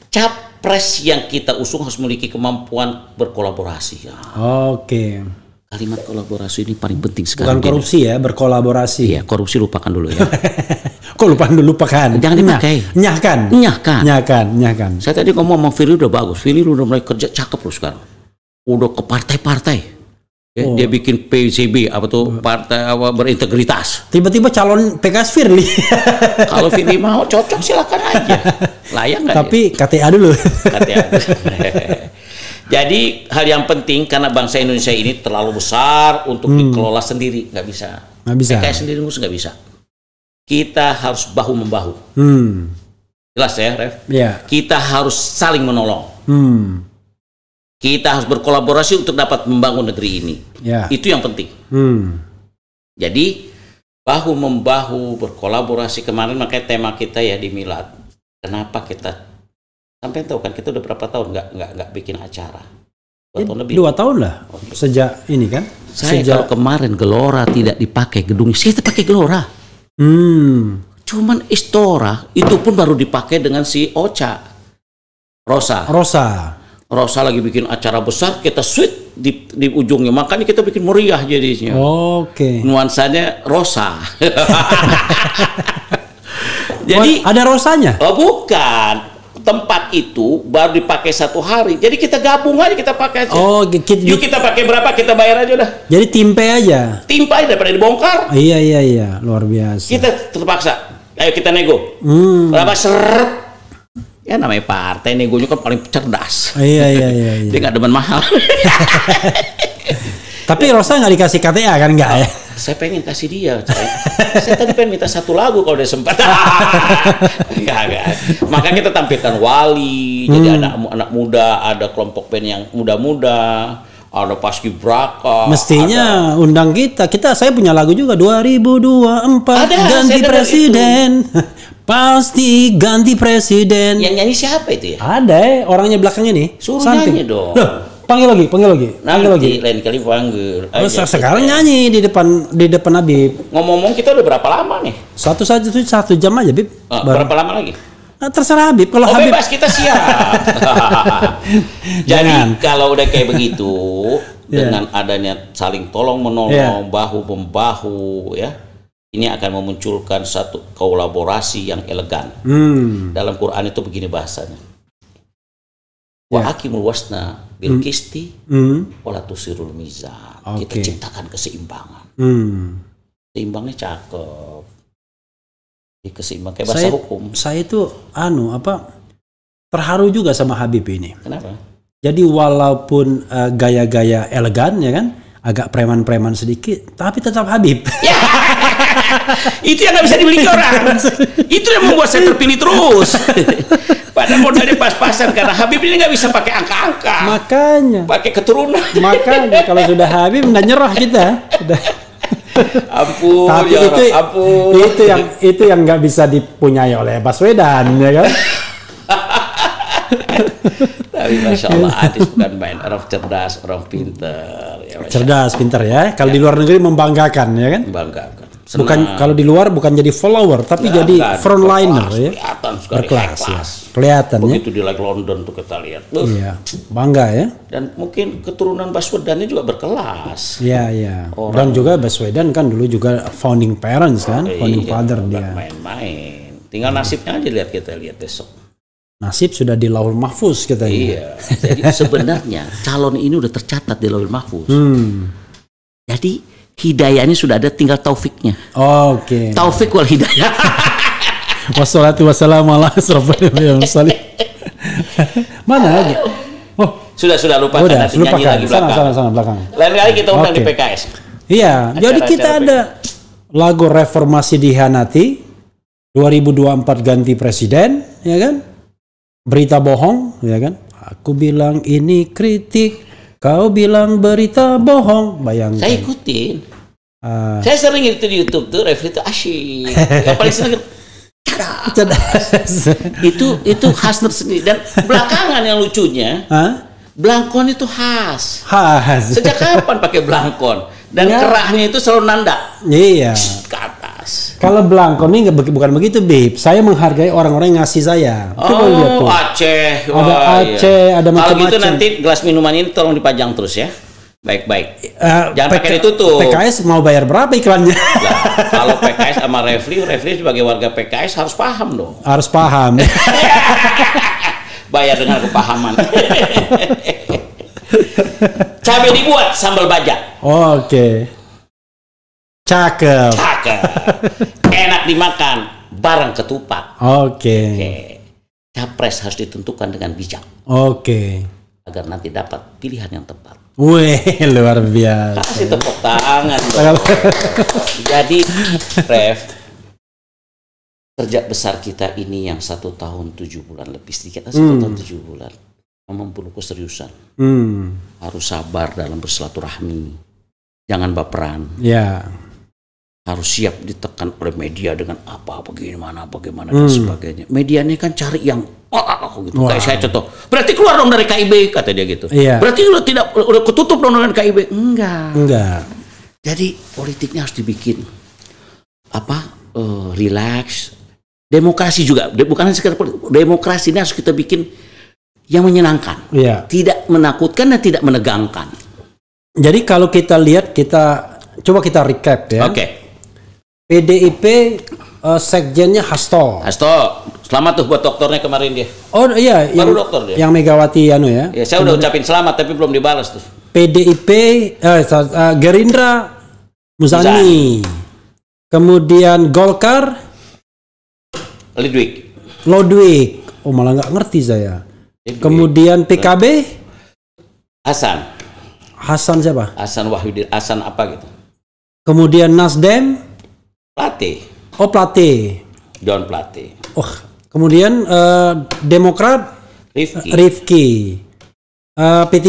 Capres Capres yang kita usung harus memiliki kemampuan berkolaborasi. Oke. Kalimat kolaborasi ini paling penting sekarang. Bukan korupsi ya, berkolaborasi. Iya, korupsi lupakan dulu ya. Kok lupakan? Jangan dipakai. Nyahkan. Saya tadi ngomong sama Firly udah bagus. Firly udah mulai kerja cakep loh sekarang. Udah ke partai-partai. Dia bikin PCB partai berintegritas. Tiba-tiba calon PKS Firly. Kalau Firly mau cocok silakan aja. Layak nggak? Tapi KTA dulu. KTA. Jadi hal yang penting karena bangsa Indonesia ini terlalu besar untuk dikelola sendiri, nggak bisa. PKS sendiri ngurus nggak bisa. Kita harus bahu membahu. Jelas ya, Ref? Yeah. Kita harus saling menolong. Kita harus berkolaborasi untuk dapat membangun negeri ini. Yeah. Itu yang penting. Jadi bahu membahu berkolaborasi. Kemarin makanya tema kita ya di Milad. Kenapa kita sampai tahu kan kita udah berapa tahun nggak bikin acara? 2 tahun lah sejak ini kan. Kalau kemarin Gelora tidak dipakai gedungnya, saya pakai Gelora. Cuman Istora itu pun baru dipakai dengan si Ocha Rosa lagi bikin acara besar, kita suite di ujungnya, makanya kita bikin meriah jadinya. Oke. Nuansanya Rosa. Jadi ada rosanya? Oh bukan. Tempat itu baru dipakai 1 hari. Jadi kita gabung aja, kita pakai aja. Yuk kita pakai berapa, kita bayar aja udah. Jadi timpe aja daripada dibongkar. Iya, luar biasa. Kita terpaksa. Ayo kita nego. Berapa seret? Ya namanya partai, negonya kan paling cerdas. Iya. Dia nggak demen mahal. Tapi Rosa nggak dikasih KTA kan nggak ya? Saya pengen kasih dia. Saya tadi pengen minta 1 lagu kalau dia sempat. Enggak. Maka kita tampilkan Wali, jadi anak muda, ada kelompok band yang muda-muda, ada Paskibraka. Mestinya undang kita. Saya punya lagu juga 2024 ganti presiden. Pasti ganti presiden. Yang nyanyi siapa itu ya? Ada orangnya belakangnya nih. Suruh nyanyi dong. Panggil lagi. Nanti lain kali panggil. Sekarang nyanyi di depan Habib. Ngomong-ngomong kita udah berapa lama nih? 1 jam aja, Habib. Berapa lama lagi? Nah, terserah Habib. Kalau Habib bebas, kita siap. Jadi kalau udah kayak begitu, dengan adanya saling tolong menolong, bahu membahu, ya, ini akan memunculkan satu kolaborasi yang elegan. Dalam Quran itu begini bahasanya. Wa akimul wasna bil qisti wala tusirul mizan. Kita ciptakan keseimbangan. Seimbangnya cakep. Keseimbangan kayak bahasa hukum. Saya itu terharu juga sama Habib ini. Kenapa? Jadi walaupun gaya-gaya elegan ya kan, agak preman-preman sedikit, tapi tetap Habib. Itu yang nggak bisa dimiliki orang. Itu yang membuat saya terpilih terus. Padahal modalnya pas-pasan karena Habib ini nggak bisa pakai angka-angka. Makanya. Pakai keturunan. Makanya kalau sudah Habib udah nyerah kita. Ampun. Tapi ya ampun. Itu yang nggak bisa dipunyai oleh Baswedan ya kan. Tapi Masya Allah, Adis bukan main, orang cerdas, orang pinter. Ya, cerdas, pinter ya. Kalau di luar negeri membanggakan ya kan. Membanggakan. Senang. Bukan kalau di luar bukan jadi follower tapi jadi frontliner ya. Kelihatan sekali. Berkelas ya. Kelihatan ya. Begitu di London tuh kita lihat. Iya, bangga ya. Dan mungkin keturunan Baswedannya juga berkelas. Iya. Dan juga Baswedan kan dulu juga founding parents kan, founding father dia. Main-main. Tinggal nasibnya aja kita lihat besok. Nasib sudah di Lauhul Mahfuz katanya. Iya. Jadi sebenarnya calon ini udah tercatat di Lauhul Mahfuz. Jadi hidayahnya sudah ada, tinggal taufiknya. Oke. Taufik wal hidayah. Wassalatu wassalamu ala asrofil mursalin. Mana lagi? Sudah lupakan. Nanti nyanyi lagi belakang. Sana belakang. Lain kali kita undang di PKS. Iya, jadi kita ada lagu reformasi dihianati, 2024 ganti presiden, ya kan? Berita bohong, ya kan? Aku bilang ini kritik, kau bilang berita bohong. Bayangkan. Saya ikutin. Saya sering itu di YouTube tuh, Refli itu asyik. Yang paling senang itu khas tersendiri. Dan belakangan yang lucunya, belangkon itu khas. Sejak kapan pakai belangkon? Dan kerahnya itu selalu nanda. Iya. Ke atas. Kalau Blanco ini bukan begitu, Bib. Saya menghargai orang-orang yang ngasih saya. Aceh. Ada Aceh, ada macam-macam. Kalau gitu nanti gelas minuman ini tolong dipajang terus ya. Baik-baik. Jangan pakai ditutup. PKS mau bayar berapa iklannya? Nah, kalau PKS sama Refli sebagai warga PKS harus paham dong. Harus paham. Bayar dengan kepahaman. Cabai dibuat sambal baja. Oke. Cakep. Enak dimakan bareng ketupat. Oke. Capres harus ditentukan dengan bijak. Oke. Agar nanti dapat pilihan yang tepat. Wih, luar biasa. Kasih tepuk tangan dong. Jadi, Ref, kerja besar kita ini yang 1 tahun 7 bulan lebih sedikit, 1 tahun 7 bulan, memang perlu keseriusan. Harus sabar dalam bersilaturahmi, jangan baperan. Ya. Harus siap ditekan oleh media dengan bagaimana dan sebagainya. Media ini kan cari yang gitu. Kayak saya contoh, berarti keluar dong dari KIB, kata dia gitu. Iya. Berarti udah ketutup dong dengan KIB. Enggak. Jadi politiknya harus dibikin relax. Demokrasi juga, bukan hanya sekedar politik. Demokrasi ini harus kita bikin yang menyenangkan. Iya. Tidak menakutkan dan tidak menegangkan. Jadi kalau kita lihat, coba kita recap ya. Oke. PDIP sekjennya Hasto. Selamat tuh buat dokternya kemarin dia. Oh iya, baru dokter dia. Yang Megawati ya. Ya, saya udah ucapin selamat tapi belum dibalas tuh. PDIP Gerindra Muzani. Kemudian Golkar Lodwig. Oh, malah nggak ngerti saya. Kemudian PKB Hasan siapa? Hasan Wahyudin, Hasan apa gitu. Kemudian Nasdem Plate. Oh, Plate. John Plate. Oh, kemudian Demokrat Rifki. P3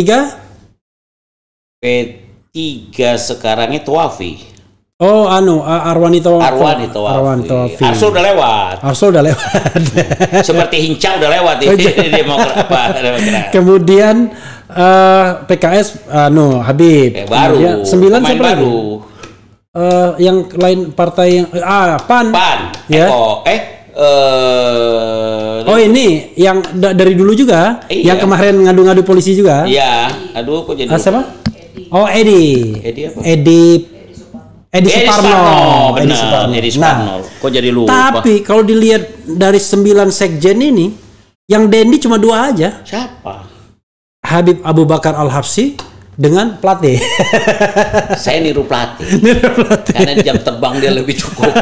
sekarang itu Wafi. Oh, Arwani Tawafi. Arsul udah lewat. Seperti Hinca udah lewat di Demokrat. Kemudian PKS Habib. Baru. 9 siapa baru. Yang lain partai yang PAN. Ya. Ini yang dari dulu juga, yang kemarin ngadu-ngadu polisi juga. Iya. Aduh, kok jadi siapa? Oh, Edi apa? Edi Suparno. Nah, kok jadi lupa. Tapi kalau dilihat dari 9 sekjen ini, yang Dendi cuma 2 aja. Siapa? Habib Abu Bakar Al-Habsyi dengan Plate. Saya niru Plate. Karena jam terbang dia lebih cukup.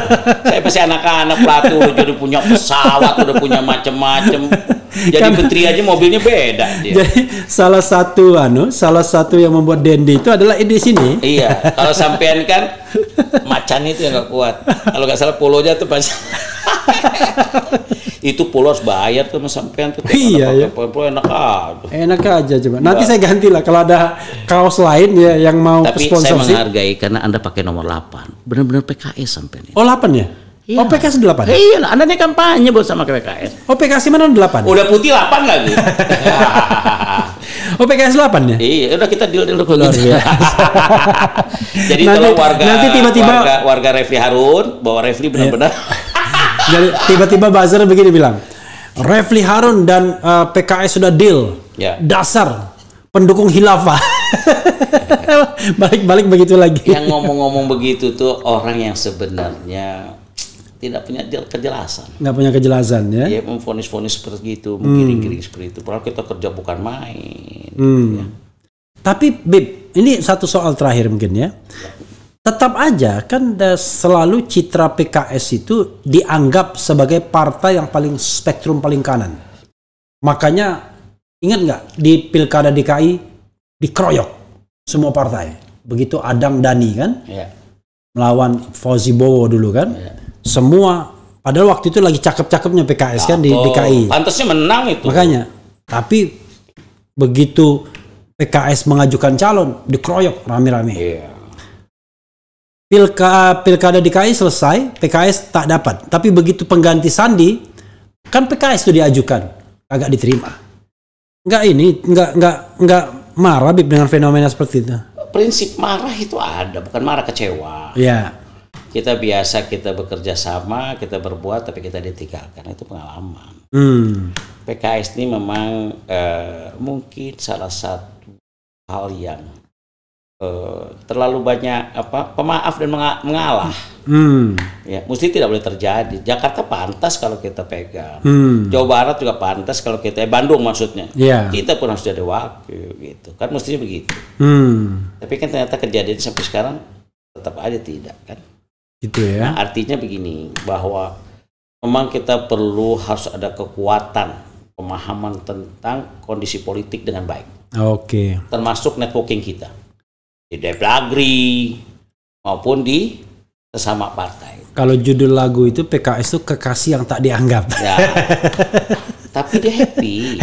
Saya masih anak-anak, Plate udah jadi punya pesawat, udah punya macem-macem. Jadi menteri aja mobilnya beda dia. Jadi salah satu yang membuat Dendi itu adalah di sini. Iya, kalau sampean kan macan itu yang nggak kuat. Kalau nggak salah polonya tuh pas itu polo harus bayar tuh sama sampean tuh. Iya. Polo enak aja. Enak aja coba. Nanti saya ganti lah kalau ada kaos lain ya yang mau sponsorship. Tapi saya menghargai karena Anda pakai nomor 8. Benar-benar PKS sampean. Oh, 8 ya? Iya. Oh, PKS 8? Iya, Anda nih kampanye buat sama PKS. Oh, PKS mana 8? Udah putih 8 lagi. Oh, PKS 8 ya? Iya, udah kita deal kalau gitu. Jadi kalau warga Refli Harun, bahwa Refli benar-benar. Jadi tiba-tiba buzzer begini bilang, Refli Harun dan PKS sudah deal. Ya. Dasar pendukung khilafah. Balik-balik begitu lagi. Yang ngomong-ngomong begitu tuh orang yang sebenarnya tidak punya kejelasan. Nggak punya kejelasan ya? Dia memfonis-fonis seperti itu, menggiring-giring seperti itu. Padahal kita kerja bukan main. Ya. Tapi Bib, ini satu soal terakhir mungkin ya. Tetap aja kan selalu citra PKS itu dianggap sebagai partai yang paling spektrum paling kanan. Makanya ingat nggak di Pilkada DKI dikeroyok semua partai. Begitu Adang Dhani kan? Ya. Melawan Fauzi Bowo dulu kan? Ya. Semua padahal waktu itu lagi cakep-cakepnya PKS kan di DKI. Pantasnya menang itu. Makanya. Tapi begitu PKS mengajukan calon dikeroyok rame-rame. Yeah. Pilkada DKI selesai, PKS tak dapat. Tapi begitu pengganti Sandi, kan PKS itu diajukan, agak diterima. Enggak marah Bib dengan fenomena seperti itu. Prinsip marah itu ada, bukan marah kecewa. Iya. kita biasa kita bekerja sama, kita berbuat, tapi kita ditinggalkan. Itu pengalaman. PKS ini memang mungkin salah satu hal yang terlalu banyak pemaaf dan mengalah. Ya, mesti tidak boleh terjadi. Jakarta pantas kalau kita pegang. Jawa Barat juga pantas kalau kita Bandung maksudnya. Kita pun harus jadi wakil gitu. Kan mestinya begitu. Tapi kan ternyata kejadian sampai sekarang tetap aja tidak kan. Gitu ya. Nah, artinya begini, bahwa memang kita harus ada kekuatan pemahaman tentang kondisi politik dengan baik. Termasuk networking kita di Depdagri maupun di sesama partai. Kalau judul lagu itu PKS itu kekasih yang tak dianggap. Ya. Tapi dia happy.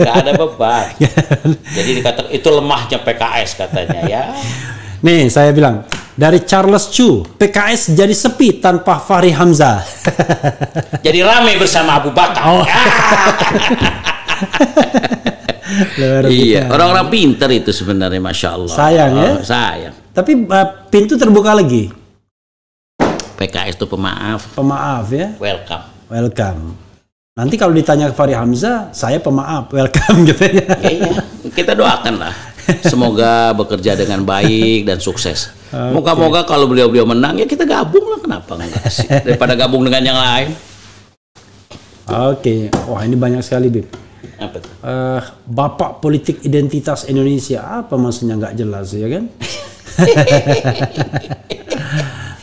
Gak ada beban. Jadi dikatakan itu lemahnya PKS katanya ya. Nih saya bilang dari Charles Chu, PKS jadi sepi tanpa Fahri Hamzah. Jadi ramai bersama Abu Bakar. Iya, orang-orang pintar itu sebenarnya, Masya Allah. Sayang ya. Sayang. Tapi pintu terbuka lagi. PKS itu pemaaf. Pemaaf ya. Welcome. Nanti kalau ditanya ke Fahri Hamzah, saya pemaaf, welcome gitu ya. Iya, kita doakan lah. Semoga bekerja dengan baik dan sukses. Moga-moga kalau beliau menang ya kita gabung lah, kenapa enggak sih? Daripada gabung dengan yang lain. Wah ini banyak sekali Bib. Apa tuh? Bapak politik identitas Indonesia, apa maksudnya nggak jelas ya kan?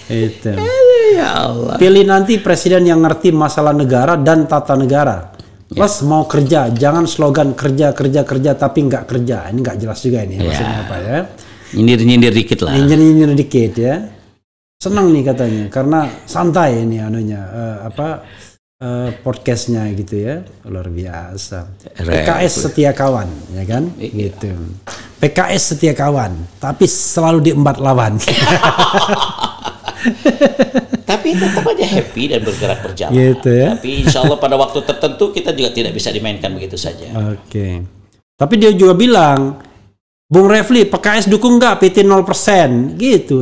Itu. Ya Allah. Pilih nanti presiden yang ngerti masalah negara dan tata negara. Plus mau kerja, jangan slogan kerja tapi nggak kerja. Ini nggak jelas juga ini maksudnya apa ya? Nyindir dikit lah. Nyindir dikit ya. Senang nih katanya karena santai ini podcastnya gitu ya, luar biasa. PKS setia kawan, ya kan? Gitu. PKS setia kawan, tapi selalu diembat lawan. Tapi tetap aja happy dan berjalan. Gitu ya. Tapi insya Allah pada waktu tertentu kita juga tidak bisa dimainkan begitu saja. Tapi dia juga bilang, Bung Refli, PKS dukung nggak PT 0%? Gitu.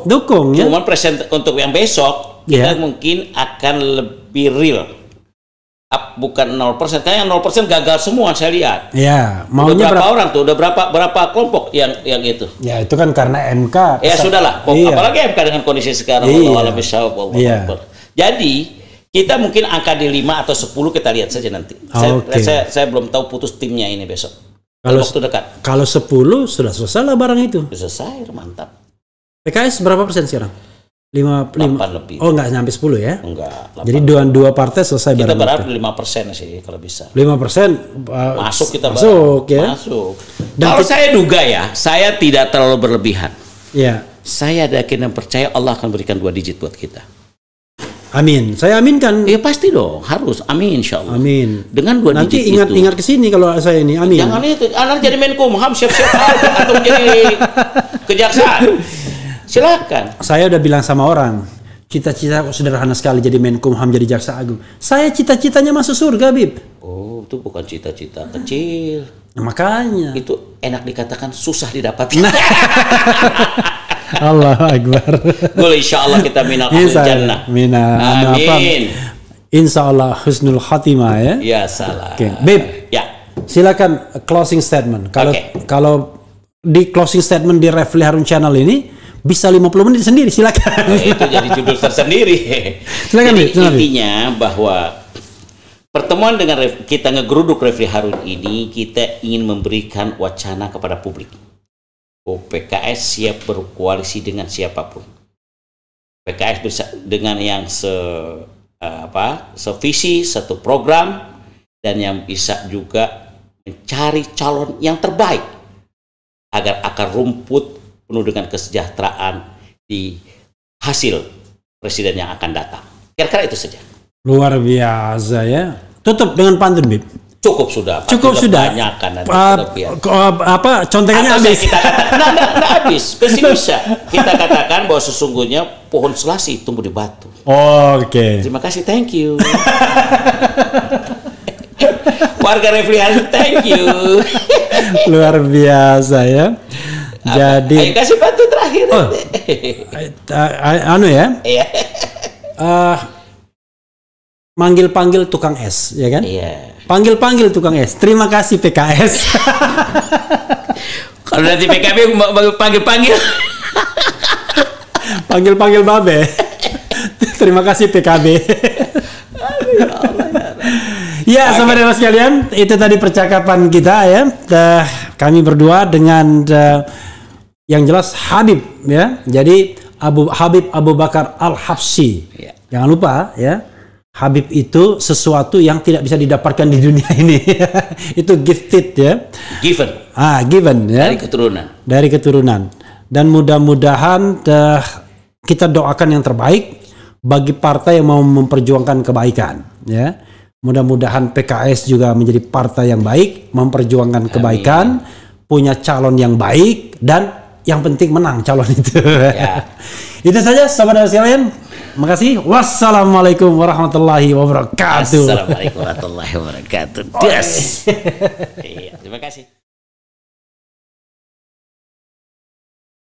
Dukung ya. Cuman present untuk yang besok kita mungkin akan lebih real. Bukan 0%, karena yang 0% gagal semua saya lihat. Ya, maunya berapa orang tuh? Udah berapa kelompok yang itu? Ya itu kan karena MK. Ya sudahlah, apalagi MK dengan kondisi sekarang. Jadi kita mungkin angka di 5 atau 10 kita lihat saja nanti. Saya belum tahu putus timnya ini besok. Kalau waktu dekat. Kalau 10 sudah selesai lah barang itu. Selesai, mantap. PKS berapa persen sekarang? 5 lebih. Oh nggak sampai 10 ya? Enggak. Jadi dua partai selesai kita bareng. Kita berharap 5% sih kalau bisa. 5% masuk kita masuk ya. Masuk. Kalau saya duga ya, saya tidak terlalu berlebihan. Ya. Saya yakin dan percaya Allah akan berikan 2 digit buat kita. Amin. Saya aminkan. Ya pasti dong, harus. Amin insyaallah. Amin. Dengan 2 nanti digit Nanti ingat kesini kalau saya ini. Amin. Jangan itu. Anak jadi Menkumham siap-siap atau jadi kejaksaan. Silakan. Saya udah bilang sama orang, cita-cita sederhana sekali jadi Menkumham, jadi Jaksa Agung. Saya cita-citanya masuk surga, Bib. Oh, itu bukan cita-cita kecil. Makanya. Itu enak dikatakan, susah didapatkan. Allahu Akbar. Boleh insyaallah kita minal jannah. Amin. Insyaallah husnul khatimah ya. Ya salah. Bib. Ya. Silakan closing statement. Kalau di closing statement di Refli Harun Channel ini bisa 50 menit sendiri, silakan. Itu jadi judul tersendiri. Silakan. Jadi intinya bahwa pertemuan dengan kita ngegeruduk Refli Harun ini, kita ingin memberikan wacana kepada publik. PKS siap berkoalisi dengan siapapun. PKS bisa dengan yang sevisi, satu program, dan yang bisa juga mencari calon yang terbaik agar akar rumput penuh dengan kesejahteraan di hasil presiden yang akan datang. Kira-kira itu saja. Luar biasa ya. Tutup dengan pantun, Bib. Cukup sudah. Banyak kan contekannya habis. Nggak habis. Bisa. Kita katakan bahwa sesungguhnya pohon selasi tumbuh di batu. Oke. Terima kasih, thank you. Warga Refli Harun, thank you. Luar biasa ya. Jadi kasih pantun terakhir. terakhir. Anu ya. Iya. Manggil-panggil tukang es, ya kan? Iya. Panggil-panggil tukang es. Terima kasih PKS. Kalau nanti PKB panggil-panggil. Panggil-panggil babe. Terima kasih PKB. Ya, saudara sekalian, itu tadi percakapan kita ya. Kami berdua dengan yang jelas Habib ya. Jadi Habib Abu Bakar Al-Habsyi. Ya. Jangan lupa ya. Habib itu sesuatu yang tidak bisa didapatkan di dunia ini. Itu gifted ya. Given. Given ya. Dari keturunan. Dan mudah-mudahan kita doakan yang terbaik bagi partai yang mau memperjuangkan kebaikan ya. Mudah-mudahan PKS juga menjadi partai yang baik, memperjuangkan kebaikan, punya calon yang baik, dan yang penting menang calon itu. Ya. Itu saja sahabat sekalian. Makasih. Wassalamualaikum warahmatullahi wabarakatuh. Assalamualaikum warahmatullahi wabarakatuh. Terima kasih.